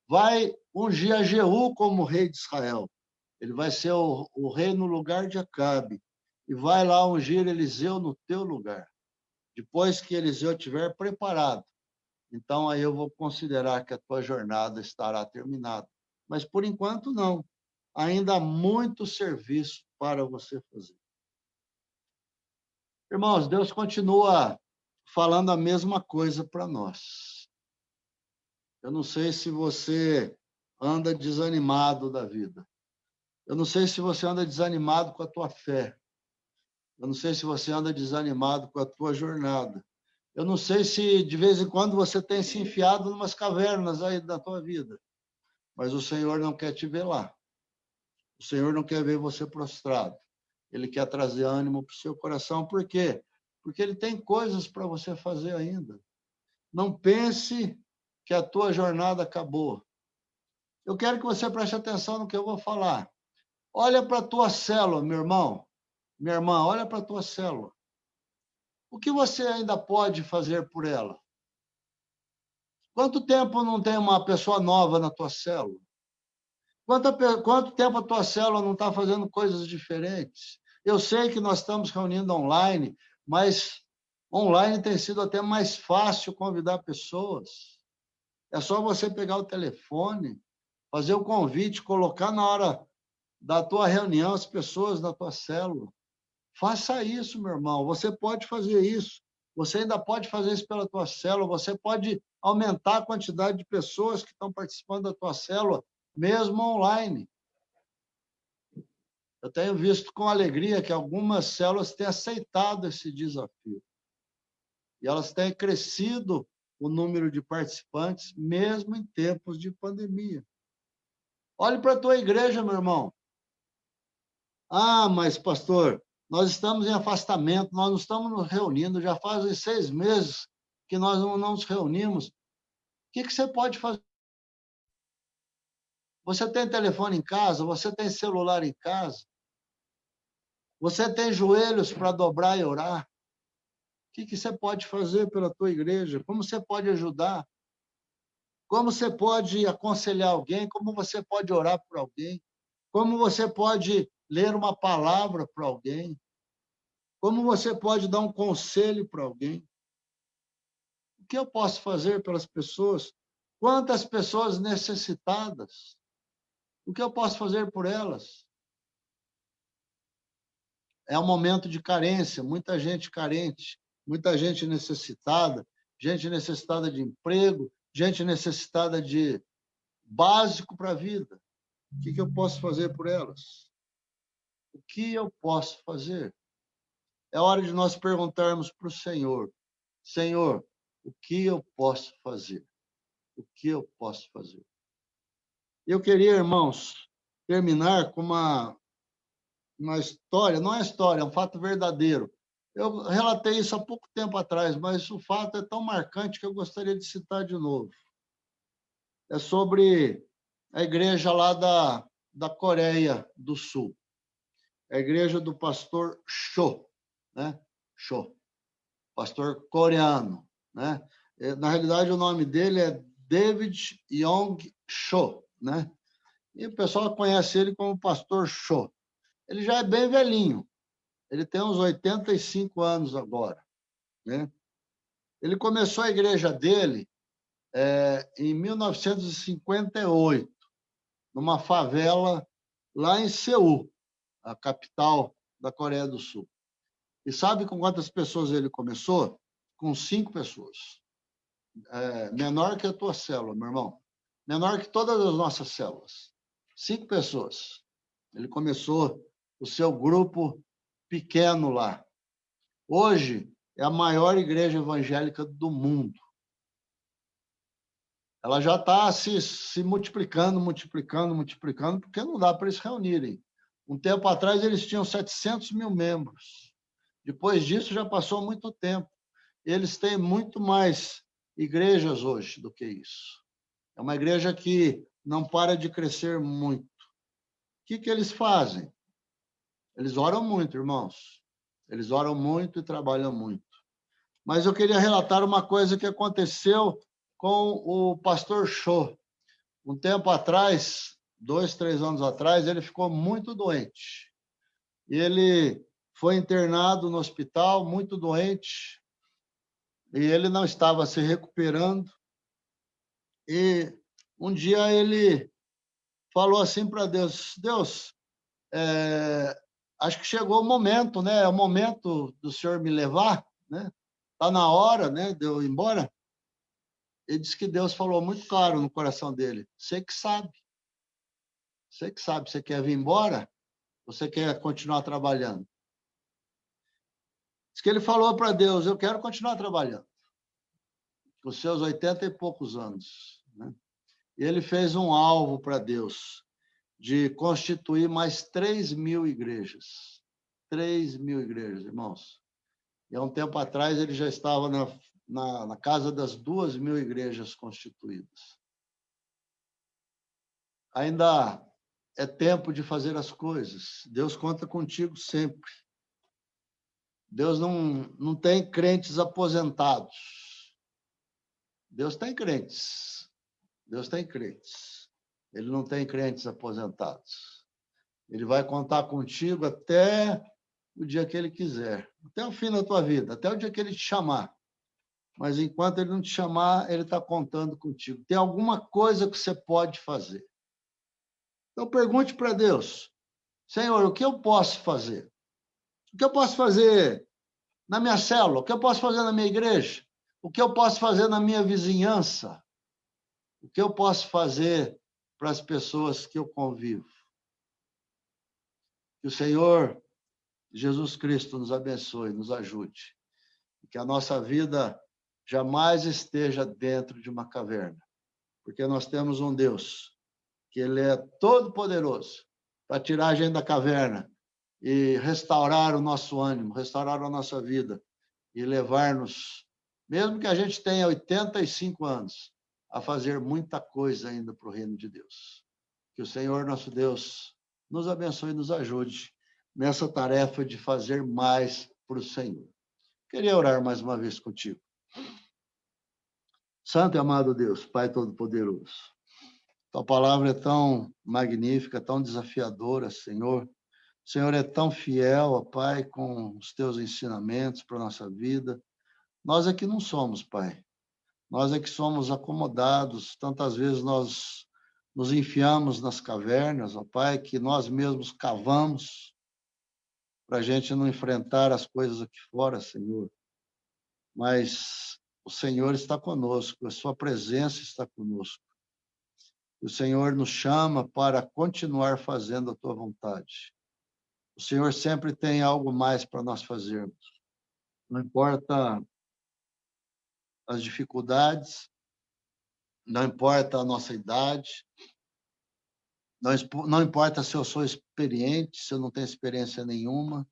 Vai ungir a Jeú como rei de Israel. Ele vai ser o rei no lugar de Acabe. E vai lá ungir Eliseu no teu lugar. Depois que Eliseu estiver preparado, então aí eu vou considerar que a tua jornada estará terminada. Mas, por enquanto, não. Ainda há muito serviço para você fazer. Irmãos, Deus continua falando a mesma coisa para nós. Eu não sei se você anda desanimado da vida. Eu não sei se você anda desanimado com a tua fé. Eu não sei se você anda desanimado com a tua jornada. Eu não sei se de vez em quando você tem se enfiado em umas cavernas aí da tua vida. Mas o Senhor não quer te ver lá. O Senhor não quer ver você prostrado. Ele quer trazer ânimo para o seu coração. Por quê? Porque Ele tem coisas para você fazer ainda. Não pense que a tua jornada acabou. Eu quero que você preste atenção no que eu vou falar. Olha para a tua célula, meu irmão. Minha irmã, olha para a tua célula. O que você ainda pode fazer por ela? Quanto tempo não tem uma pessoa nova na tua célula? Quanto tempo a tua célula não está fazendo coisas diferentes? Eu sei que nós estamos reunindo online, mas online tem sido até mais fácil convidar pessoas. É só você pegar o telefone, fazer o convite, colocar na hora da tua reunião as pessoas da tua célula. Faça isso, meu irmão. Você pode fazer isso. Você ainda pode fazer isso pela tua célula. Você pode aumentar a quantidade de pessoas que estão participando da tua célula, mesmo online. Eu tenho visto com alegria que algumas células têm aceitado esse desafio. E elas têm crescido o número de participantes, mesmo em tempos de pandemia. Olhe para a tua igreja, meu irmão. Ah, mas, pastor, nós estamos em afastamento, nós não estamos nos reunindo, já fazem 6 meses que nós não nos reunimos. O que você pode fazer? Você tem telefone em casa? Você tem celular em casa? Você tem joelhos para dobrar e orar? O que você pode fazer pela tua igreja? Como você pode ajudar? Como você pode aconselhar alguém? Como você pode orar por alguém? Como você pode ler uma palavra para alguém? Como você pode dar um conselho para alguém? O que eu posso fazer pelas pessoas? Quantas pessoas necessitadas? O que eu posso fazer por elas? É um momento de carência, muita gente carente. muita gente necessitada de emprego, gente necessitada de básico para a vida. O que eu posso fazer por elas? O que eu posso fazer? É hora de nós perguntarmos para o Senhor: Senhor, o que eu posso fazer? O que eu posso fazer? Eu queria, irmãos, terminar com uma história, não é história, é um fato verdadeiro. Eu relatei isso há pouco tempo atrás, mas o fato é tão marcante que eu gostaria de citar de novo. É sobre a igreja lá da Coreia do Sul, a igreja do pastor Cho, né? Cho, pastor coreano, né? Na realidade, o nome dele é David Yong Cho, né? E o pessoal conhece ele como pastor Cho. Ele já é bem velhinho, ele tem uns 85 anos agora, né? Ele começou a igreja dele em 1958, numa favela lá em Seul, a capital da Coreia do Sul. E sabe com quantas pessoas ele começou? Com 5 pessoas. Menor que a tua célula, meu irmão. Menor que todas as nossas células. 5 pessoas. Ele começou o seu grupo pequeno lá. Hoje é a maior igreja evangélica do mundo. Ela já está se multiplicando, porque não dá para eles reunirem. Um tempo atrás, eles tinham 700 mil membros. Depois disso, já passou muito tempo. Eles têm muito mais igrejas hoje do que isso. É uma igreja que não para de crescer muito. O que eles fazem? Eles oram muito, irmãos. Eles oram muito e trabalham muito. Mas eu queria relatar uma coisa que aconteceu com o pastor Cho. Um tempo atrás, 2, 3 anos atrás, ele ficou muito doente. Ele foi internado no hospital, muito doente, e ele não estava se recuperando. E um dia ele falou assim para Deus: Deus, acho que chegou o momento, né? É o momento do Senhor me levar, né? Está na hora, né, de eu ir embora. Ele disse que Deus falou muito claro no coração dele: você que sabe. Você que sabe, você quer vir embora? Você quer continuar trabalhando? Diz que ele falou para Deus: eu quero continuar trabalhando. Com seus 80 e poucos anos, né? E ele fez um alvo para Deus de constituir mais 3.000 igrejas. 3.000 igrejas, irmãos. E há um tempo atrás ele já estava na casa das 2.000 igrejas constituídas. Ainda é tempo de fazer as coisas. Deus conta contigo sempre. Deus não tem crentes aposentados. Deus tem crentes. Deus tem crentes. Ele não tem crentes aposentados. Ele vai contar contigo até o dia que ele quiser. Até o fim da tua vida. Até o dia que ele te chamar. Mas enquanto ele não te chamar, ele está contando contigo. Tem alguma coisa que você pode fazer. Então, pergunte para Deus: Senhor, o que eu posso fazer? O que eu posso fazer na minha célula? O que eu posso fazer na minha igreja? O que eu posso fazer na minha vizinhança? O que eu posso fazer para as pessoas que eu convivo? Que o Senhor Jesus Cristo nos abençoe, nos ajude. Que a nossa vida jamais esteja dentro de uma caverna. Porque nós temos um Deus que ele é todo-poderoso para tirar a gente da caverna e restaurar o nosso ânimo, restaurar a nossa vida e levar-nos, mesmo que a gente tenha 85 anos, a fazer muita coisa ainda para o reino de Deus. Que o Senhor, nosso Deus, nos abençoe e nos ajude nessa tarefa de fazer mais para o Senhor. Queria orar mais uma vez contigo. Santo e amado Deus, Pai Todo-Poderoso, tua palavra é tão magnífica, tão desafiadora, Senhor. O Senhor é tão fiel, ó Pai, com os teus ensinamentos para a nossa vida. Nós é que não somos, Pai. Nós é que somos acomodados. Tantas vezes nós nos enfiamos nas cavernas, ó Pai, que nós mesmos cavamos para a gente não enfrentar as coisas aqui fora, Senhor. mas o Senhor está conosco, a sua presença está conosco. O Senhor nos chama para continuar fazendo a tua vontade. O Senhor sempre tem algo mais para nós fazermos. Não importa as dificuldades, não importa a nossa idade, não importa se eu sou experiente, se eu não tenho experiência nenhuma,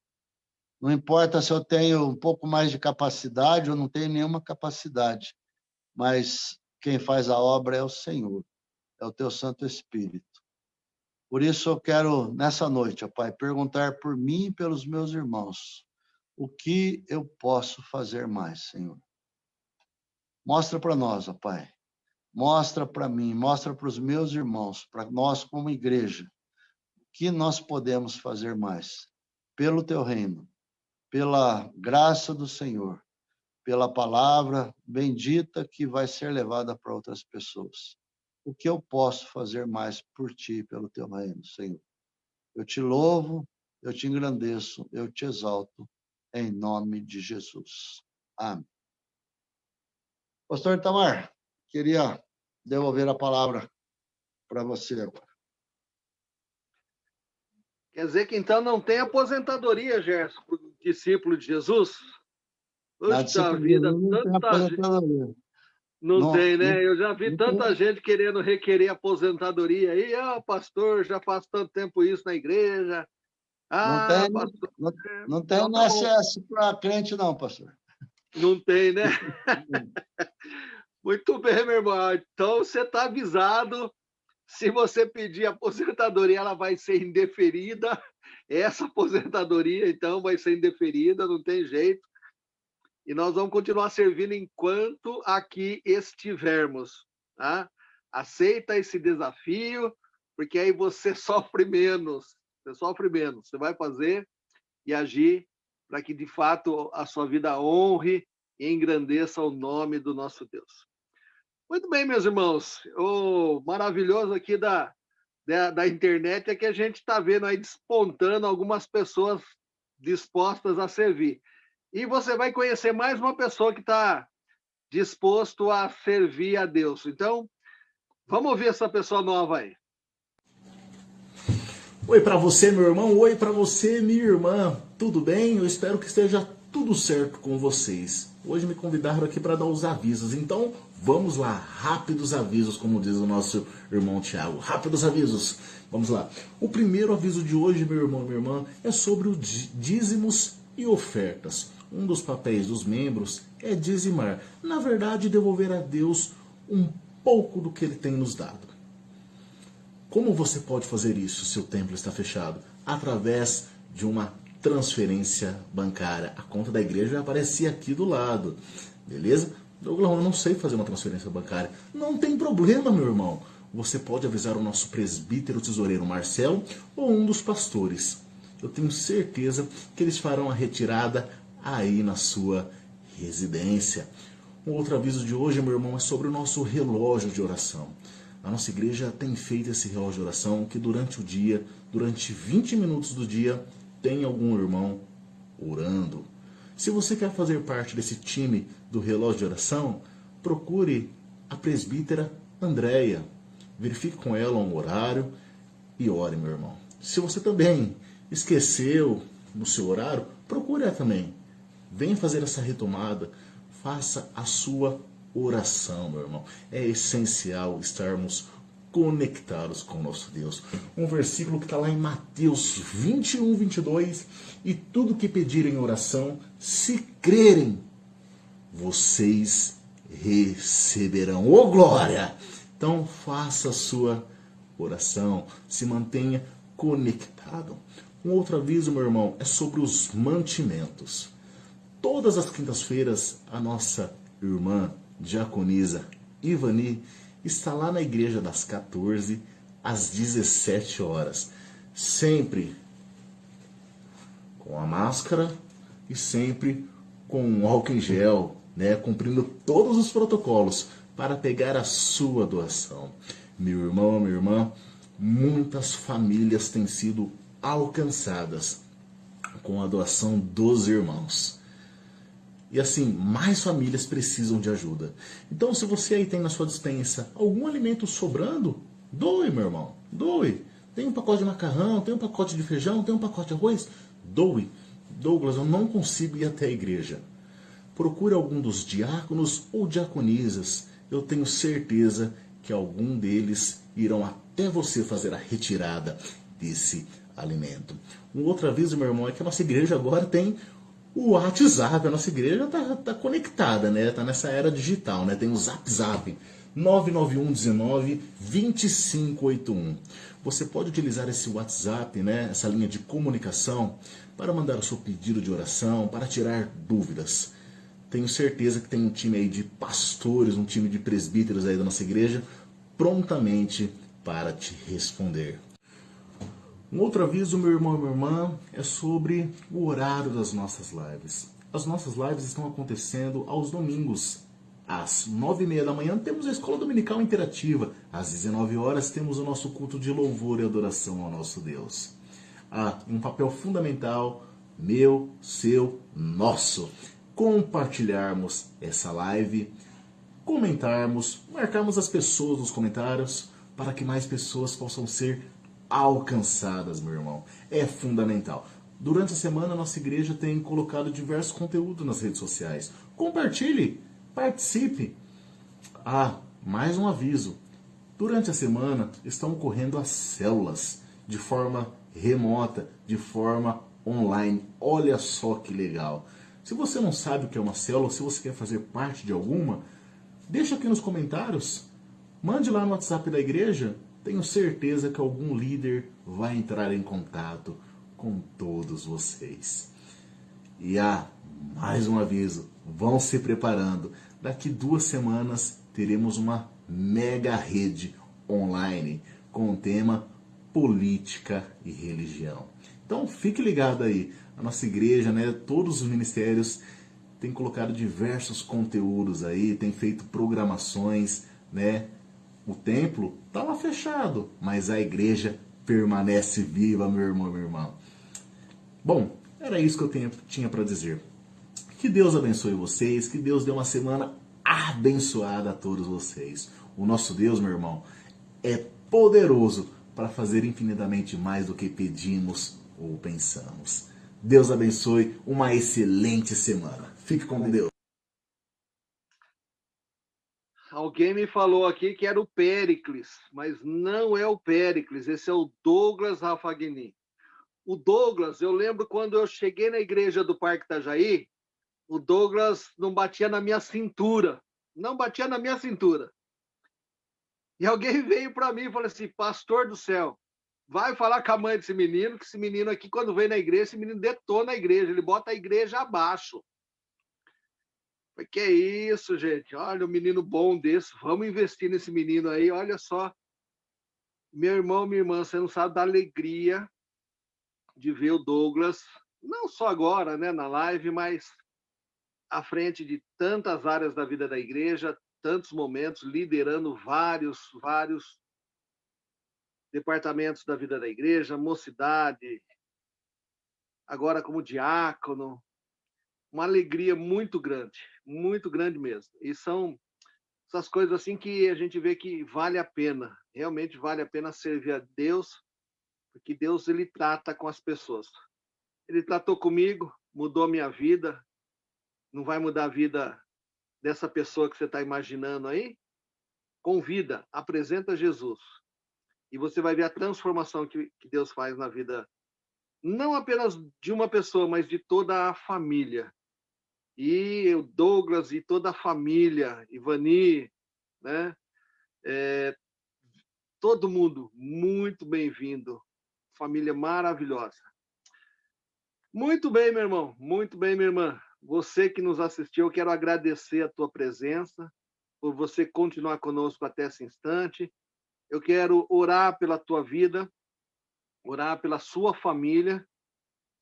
não importa se eu tenho um pouco mais de capacidade ou não tenho nenhuma capacidade, mas quem faz a obra é o Senhor, é o teu Santo Espírito. Por isso eu quero, nessa noite, ó Pai, perguntar por mim e pelos meus irmãos, o que eu posso fazer mais, Senhor? Mostra para nós, ó Pai. Mostra para mim, mostra para os meus irmãos, para nós como igreja, o que nós podemos fazer mais pelo teu reino, pela graça do Senhor, pela palavra bendita que vai ser levada para outras pessoas. O que eu posso fazer mais por ti, pelo teu reino, Senhor? Eu te louvo, eu te engrandeço, eu te exalto, em nome de Jesus. Amém. Pastor Itamar, queria devolver a palavra para você agora. Quer dizer que então não tem aposentadoria, Gerson, para o discípulo de Jesus? Puxa vida, tanta gente. Não tem, né? Eu já vi tanta gente querendo requerer aposentadoria aí. Pastor, já faz tanto tempo isso na igreja. Pastor. Não tem INSS para crente, não, pastor. Não tem, né? Muito bem, meu irmão. Então, você está avisado. Se você pedir aposentadoria, ela vai ser indeferida. Essa aposentadoria, então, vai ser indeferida, não tem jeito. E nós vamos continuar servindo enquanto aqui estivermos. Tá? Aceita esse desafio, porque aí você sofre menos. Você sofre menos. Você vai fazer e agir para que, de fato, a sua vida honre e engrandeça o nome do nosso Deus. Muito bem, meus irmãos. O maravilhoso aqui da internet é que a gente está vendo aí despontando algumas pessoas dispostas a servir. E você vai conhecer mais uma pessoa que está disposto a servir a Deus. Então, vamos ouvir essa pessoa nova aí. Oi para você, meu irmão. Oi para você, minha irmã. Tudo bem? Eu espero que esteja tudo certo com vocês. Hoje me convidaram aqui para dar os avisos. Então, vamos lá. Rápidos avisos, como diz o nosso irmão Tiago. Rápidos avisos. Vamos lá. O primeiro aviso de hoje, meu irmão, minha irmã, é sobre os dízimos e ofertas. Um dos papéis dos membros é dizimar. Na verdade, devolver a Deus um pouco do que Ele tem nos dado. Como você pode fazer isso se o templo está fechado? Através de uma transferência bancária. A conta da igreja aparecia aqui do lado. Beleza? Douglas, eu não sei fazer uma transferência bancária. Não tem problema, meu irmão. Você pode avisar o nosso presbítero tesoureiro Marcel ou um dos pastores. Eu tenho certeza que eles farão a retirada aí na sua residência. Um outro aviso de hoje, meu irmão, é sobre o nosso relógio de oração. A nossa igreja tem feito esse relógio de oração que durante o dia, durante 20 minutos do dia, tem algum irmão orando. Se você quer fazer parte desse time do relógio de oração, procure a presbítera Andréia. Verifique com ela um horário e ore, meu irmão. Se você também esqueceu no seu horário, procure ela também. Venha fazer essa retomada. Faça a sua oração, meu irmão. É essencial estarmos conectados com o nosso Deus. Um versículo que está lá em Mateus 21, 22. E tudo que pedirem em oração, se crerem, vocês receberão. Ô glória! Então faça a sua oração. Se mantenha conectado. Um outro aviso, meu irmão, é sobre os mantimentos. Todas as quintas-feiras, a nossa irmã diaconisa Ivani está lá na igreja das 14 às 17 horas. Sempre com a máscara e sempre com um álcool em gel, né, cumprindo todos os protocolos para pegar a sua doação. Meu irmão, minha irmã, muitas famílias têm sido alcançadas com a doação dos irmãos. E assim, mais famílias precisam de ajuda. Então, se você aí tem na sua despensa algum alimento sobrando, doe, meu irmão, doe. Tem um pacote de macarrão, tem um pacote de feijão, tem um pacote de arroz, doe. Douglas, eu não consigo ir até a igreja. Procure algum dos diáconos ou diaconisas. Eu tenho certeza que algum deles irão até você fazer a retirada desse alimento. Um outro aviso, meu irmão, é que a nossa igreja agora tem o WhatsApp. A nossa igreja tá conectada, né? Tá nessa era digital, né? Tem o Zap 991 19 2581. Você pode utilizar esse WhatsApp, né? Essa linha de comunicação para mandar o seu pedido de oração, para tirar dúvidas. Tenho certeza que tem um time aí de pastores, um time de presbíteros aí da nossa igreja, prontamente para te responder. Um outro aviso, meu irmão e minha irmã, é sobre o horário das nossas lives. As nossas lives estão acontecendo aos domingos. Às 9h30 da manhã temos a Escola Dominical Interativa. Às 19 horas temos o nosso culto de louvor e adoração ao nosso Deus. Há um papel fundamental, meu, seu, nosso. Compartilharmos essa live, comentarmos, marcarmos as pessoas nos comentários para que mais pessoas possam ser alcançadas, meu irmão. É fundamental. Durante a semana, a nossa igreja tem colocado diversos conteúdos nas redes sociais. Compartilhe, participe. Mais um aviso. Durante a semana, estão ocorrendo as células de forma remota, de forma online. Olha só que legal. Se você não sabe o que é uma célula, se você quer fazer parte de alguma, deixa aqui nos comentários. Mande lá no WhatsApp da igreja. Tenho certeza que algum líder vai entrar em contato com todos vocês. E mais um aviso. Vão se preparando. Daqui 2 semanas teremos uma mega rede online com o tema política e religião. Então fique ligado aí. A nossa igreja, né, todos os ministérios têm colocado diversos conteúdos aí, têm feito programações, né? O templo está lá fechado, mas a igreja permanece viva, meu irmão e minha irmã. Bom, era isso que eu tinha para dizer. Que Deus abençoe vocês, que Deus dê uma semana abençoada a todos vocês. O nosso Deus, meu irmão, é poderoso para fazer infinitamente mais do que pedimos ou pensamos. Deus abençoe, uma excelente semana. Fique com Deus. Alguém me falou aqui que era o Péricles, mas não é o Péricles, esse é o Douglas Rafagni. O Douglas, eu lembro quando eu cheguei na igreja do Parque Itajaí, o Douglas não batia na minha cintura. Não batia na minha cintura. E alguém veio para mim e falou assim, pastor do céu, vai falar com a mãe desse menino, que esse menino aqui, quando vem na igreja, esse menino detona a igreja, ele bota a igreja abaixo. Falei, que é isso, gente? Olha, um menino bom desse, vamos investir nesse menino aí, olha só. Meu irmão, minha irmã, você não sabe da alegria de ver o Douglas, não só agora, né, na live, mas à frente de tantas áreas da vida da igreja, tantos momentos, liderando vários departamentos da vida da igreja, mocidade, agora como diácono, uma alegria muito grande mesmo. E são essas coisas assim que a gente vê que vale a pena, realmente vale a pena servir a Deus, porque Deus, ele trata com as pessoas. Ele tratou comigo, mudou a minha vida, não vai mudar a vida dessa pessoa que você está imaginando aí? Convida, apresenta Jesus. E você vai ver a transformação que Deus faz na vida, não apenas de uma pessoa, mas de toda a família. E o Douglas e toda a família, Ivani, né? Todo mundo muito bem-vindo. Família maravilhosa. Muito bem, meu irmão. Muito bem, minha irmã. Você que nos assistiu, eu quero agradecer a tua presença, por você continuar conosco até esse instante. Eu quero orar pela tua vida, orar pela sua família,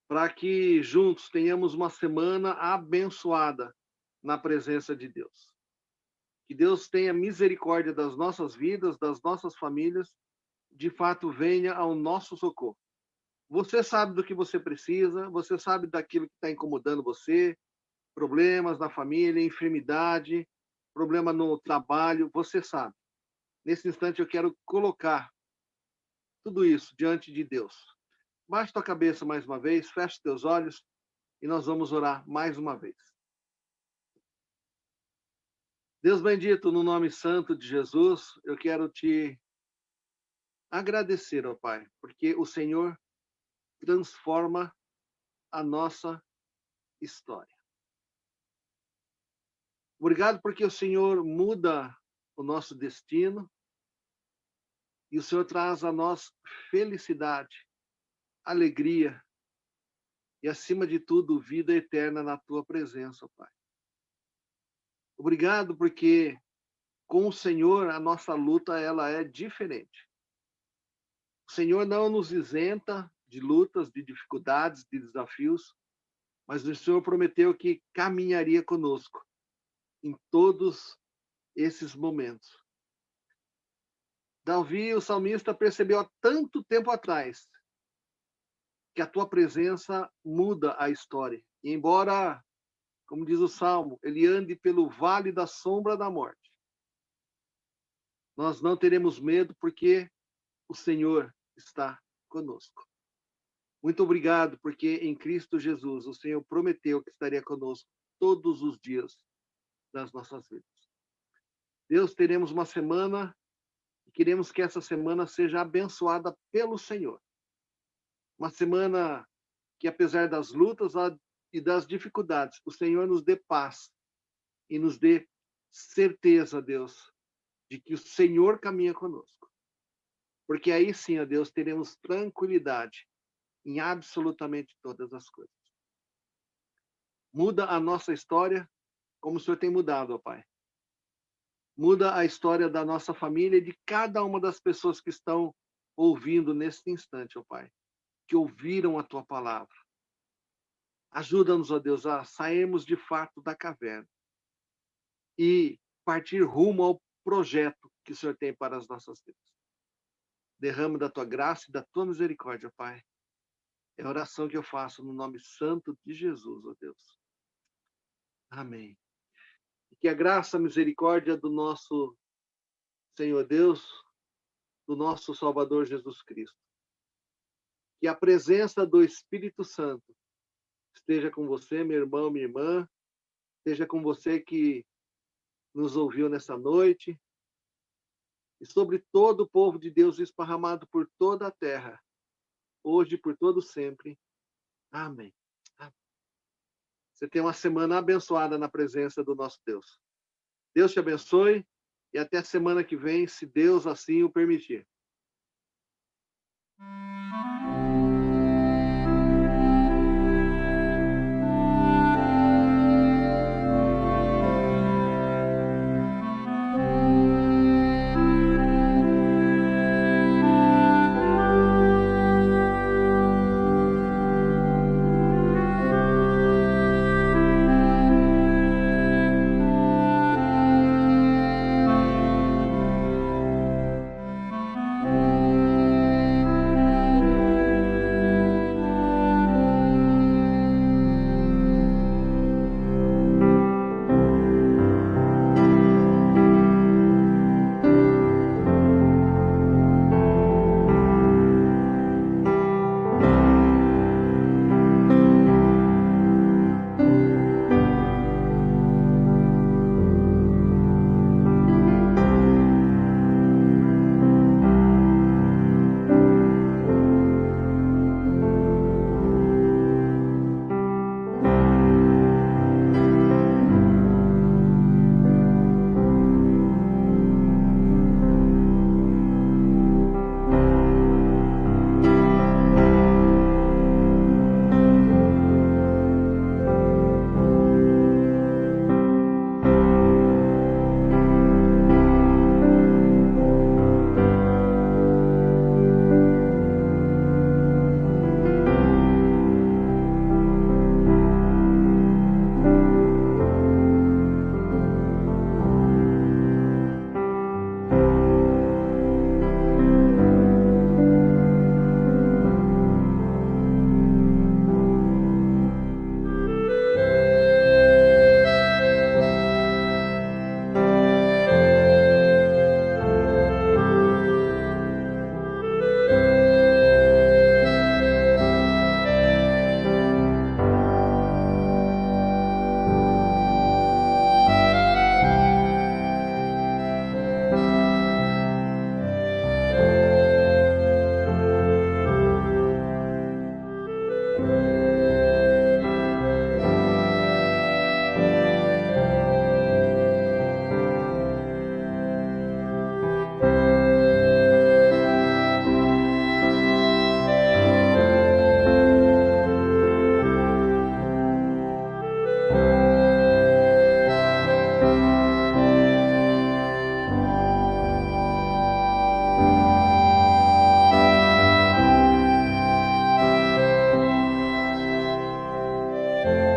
para que juntos tenhamos uma semana abençoada na presença de Deus. Que Deus tenha misericórdia das nossas vidas, das nossas famílias, de fato venha ao nosso socorro. Você sabe do que você precisa, você sabe daquilo que está incomodando você, problemas na família, enfermidade, problema no trabalho, você sabe. Nesse instante eu quero colocar tudo isso diante de Deus. Baixe tua cabeça mais uma vez, feche teus olhos e nós vamos orar mais uma vez. Deus bendito, no nome santo de Jesus, eu quero te agradecer, ó Pai, porque o Senhor transforma a nossa história. Obrigado porque o Senhor muda o nosso destino e o Senhor traz a nós felicidade, alegria e, acima de tudo, vida eterna na Tua presença, Pai. Obrigado porque com o Senhor a nossa luta ela é diferente. O Senhor não nos isenta de lutas, de dificuldades, de desafios, mas o Senhor prometeu que caminharia conosco em todos esses momentos. Davi, o salmista, percebeu há tanto tempo atrás que a tua presença muda a história. E embora, como diz o Salmo, ele ande pelo vale da sombra da morte, nós não teremos medo porque o Senhor está conosco. Muito obrigado, porque em Cristo Jesus o Senhor prometeu que estaria conosco todos os dias das nossas vidas. Deus, teremos uma semana e queremos que essa semana seja abençoada pelo Senhor. Uma semana que, apesar das lutas e das dificuldades, o Senhor nos dê paz e nos dê certeza, Deus, de que o Senhor caminha conosco. Porque aí sim, ó Deus, teremos tranquilidade em absolutamente todas as coisas. Muda a nossa história como o Senhor tem mudado, ó Pai. Muda a história da nossa família e de cada uma das pessoas que estão ouvindo neste instante, ó Pai, que ouviram a Tua palavra. Ajuda-nos, ó Deus, a sairmos de fato da caverna e partir rumo ao projeto que o Senhor tem para as nossas vidas. Derrama da Tua graça e da Tua misericórdia, Pai. É a oração que eu faço no nome santo de Jesus, ó Deus. Amém. E que a graça, a misericórdia do nosso Senhor Deus, do nosso Salvador Jesus Cristo, que a presença do Espírito Santo esteja com você, meu irmão, minha irmã, esteja com você que nos ouviu nessa noite, e sobre todo o povo de Deus esparramado por toda a terra, hoje e por todo sempre. Amém. Você tem uma semana abençoada na presença do nosso Deus. Deus te abençoe e até a semana que vem, se Deus assim o permitir. Amém.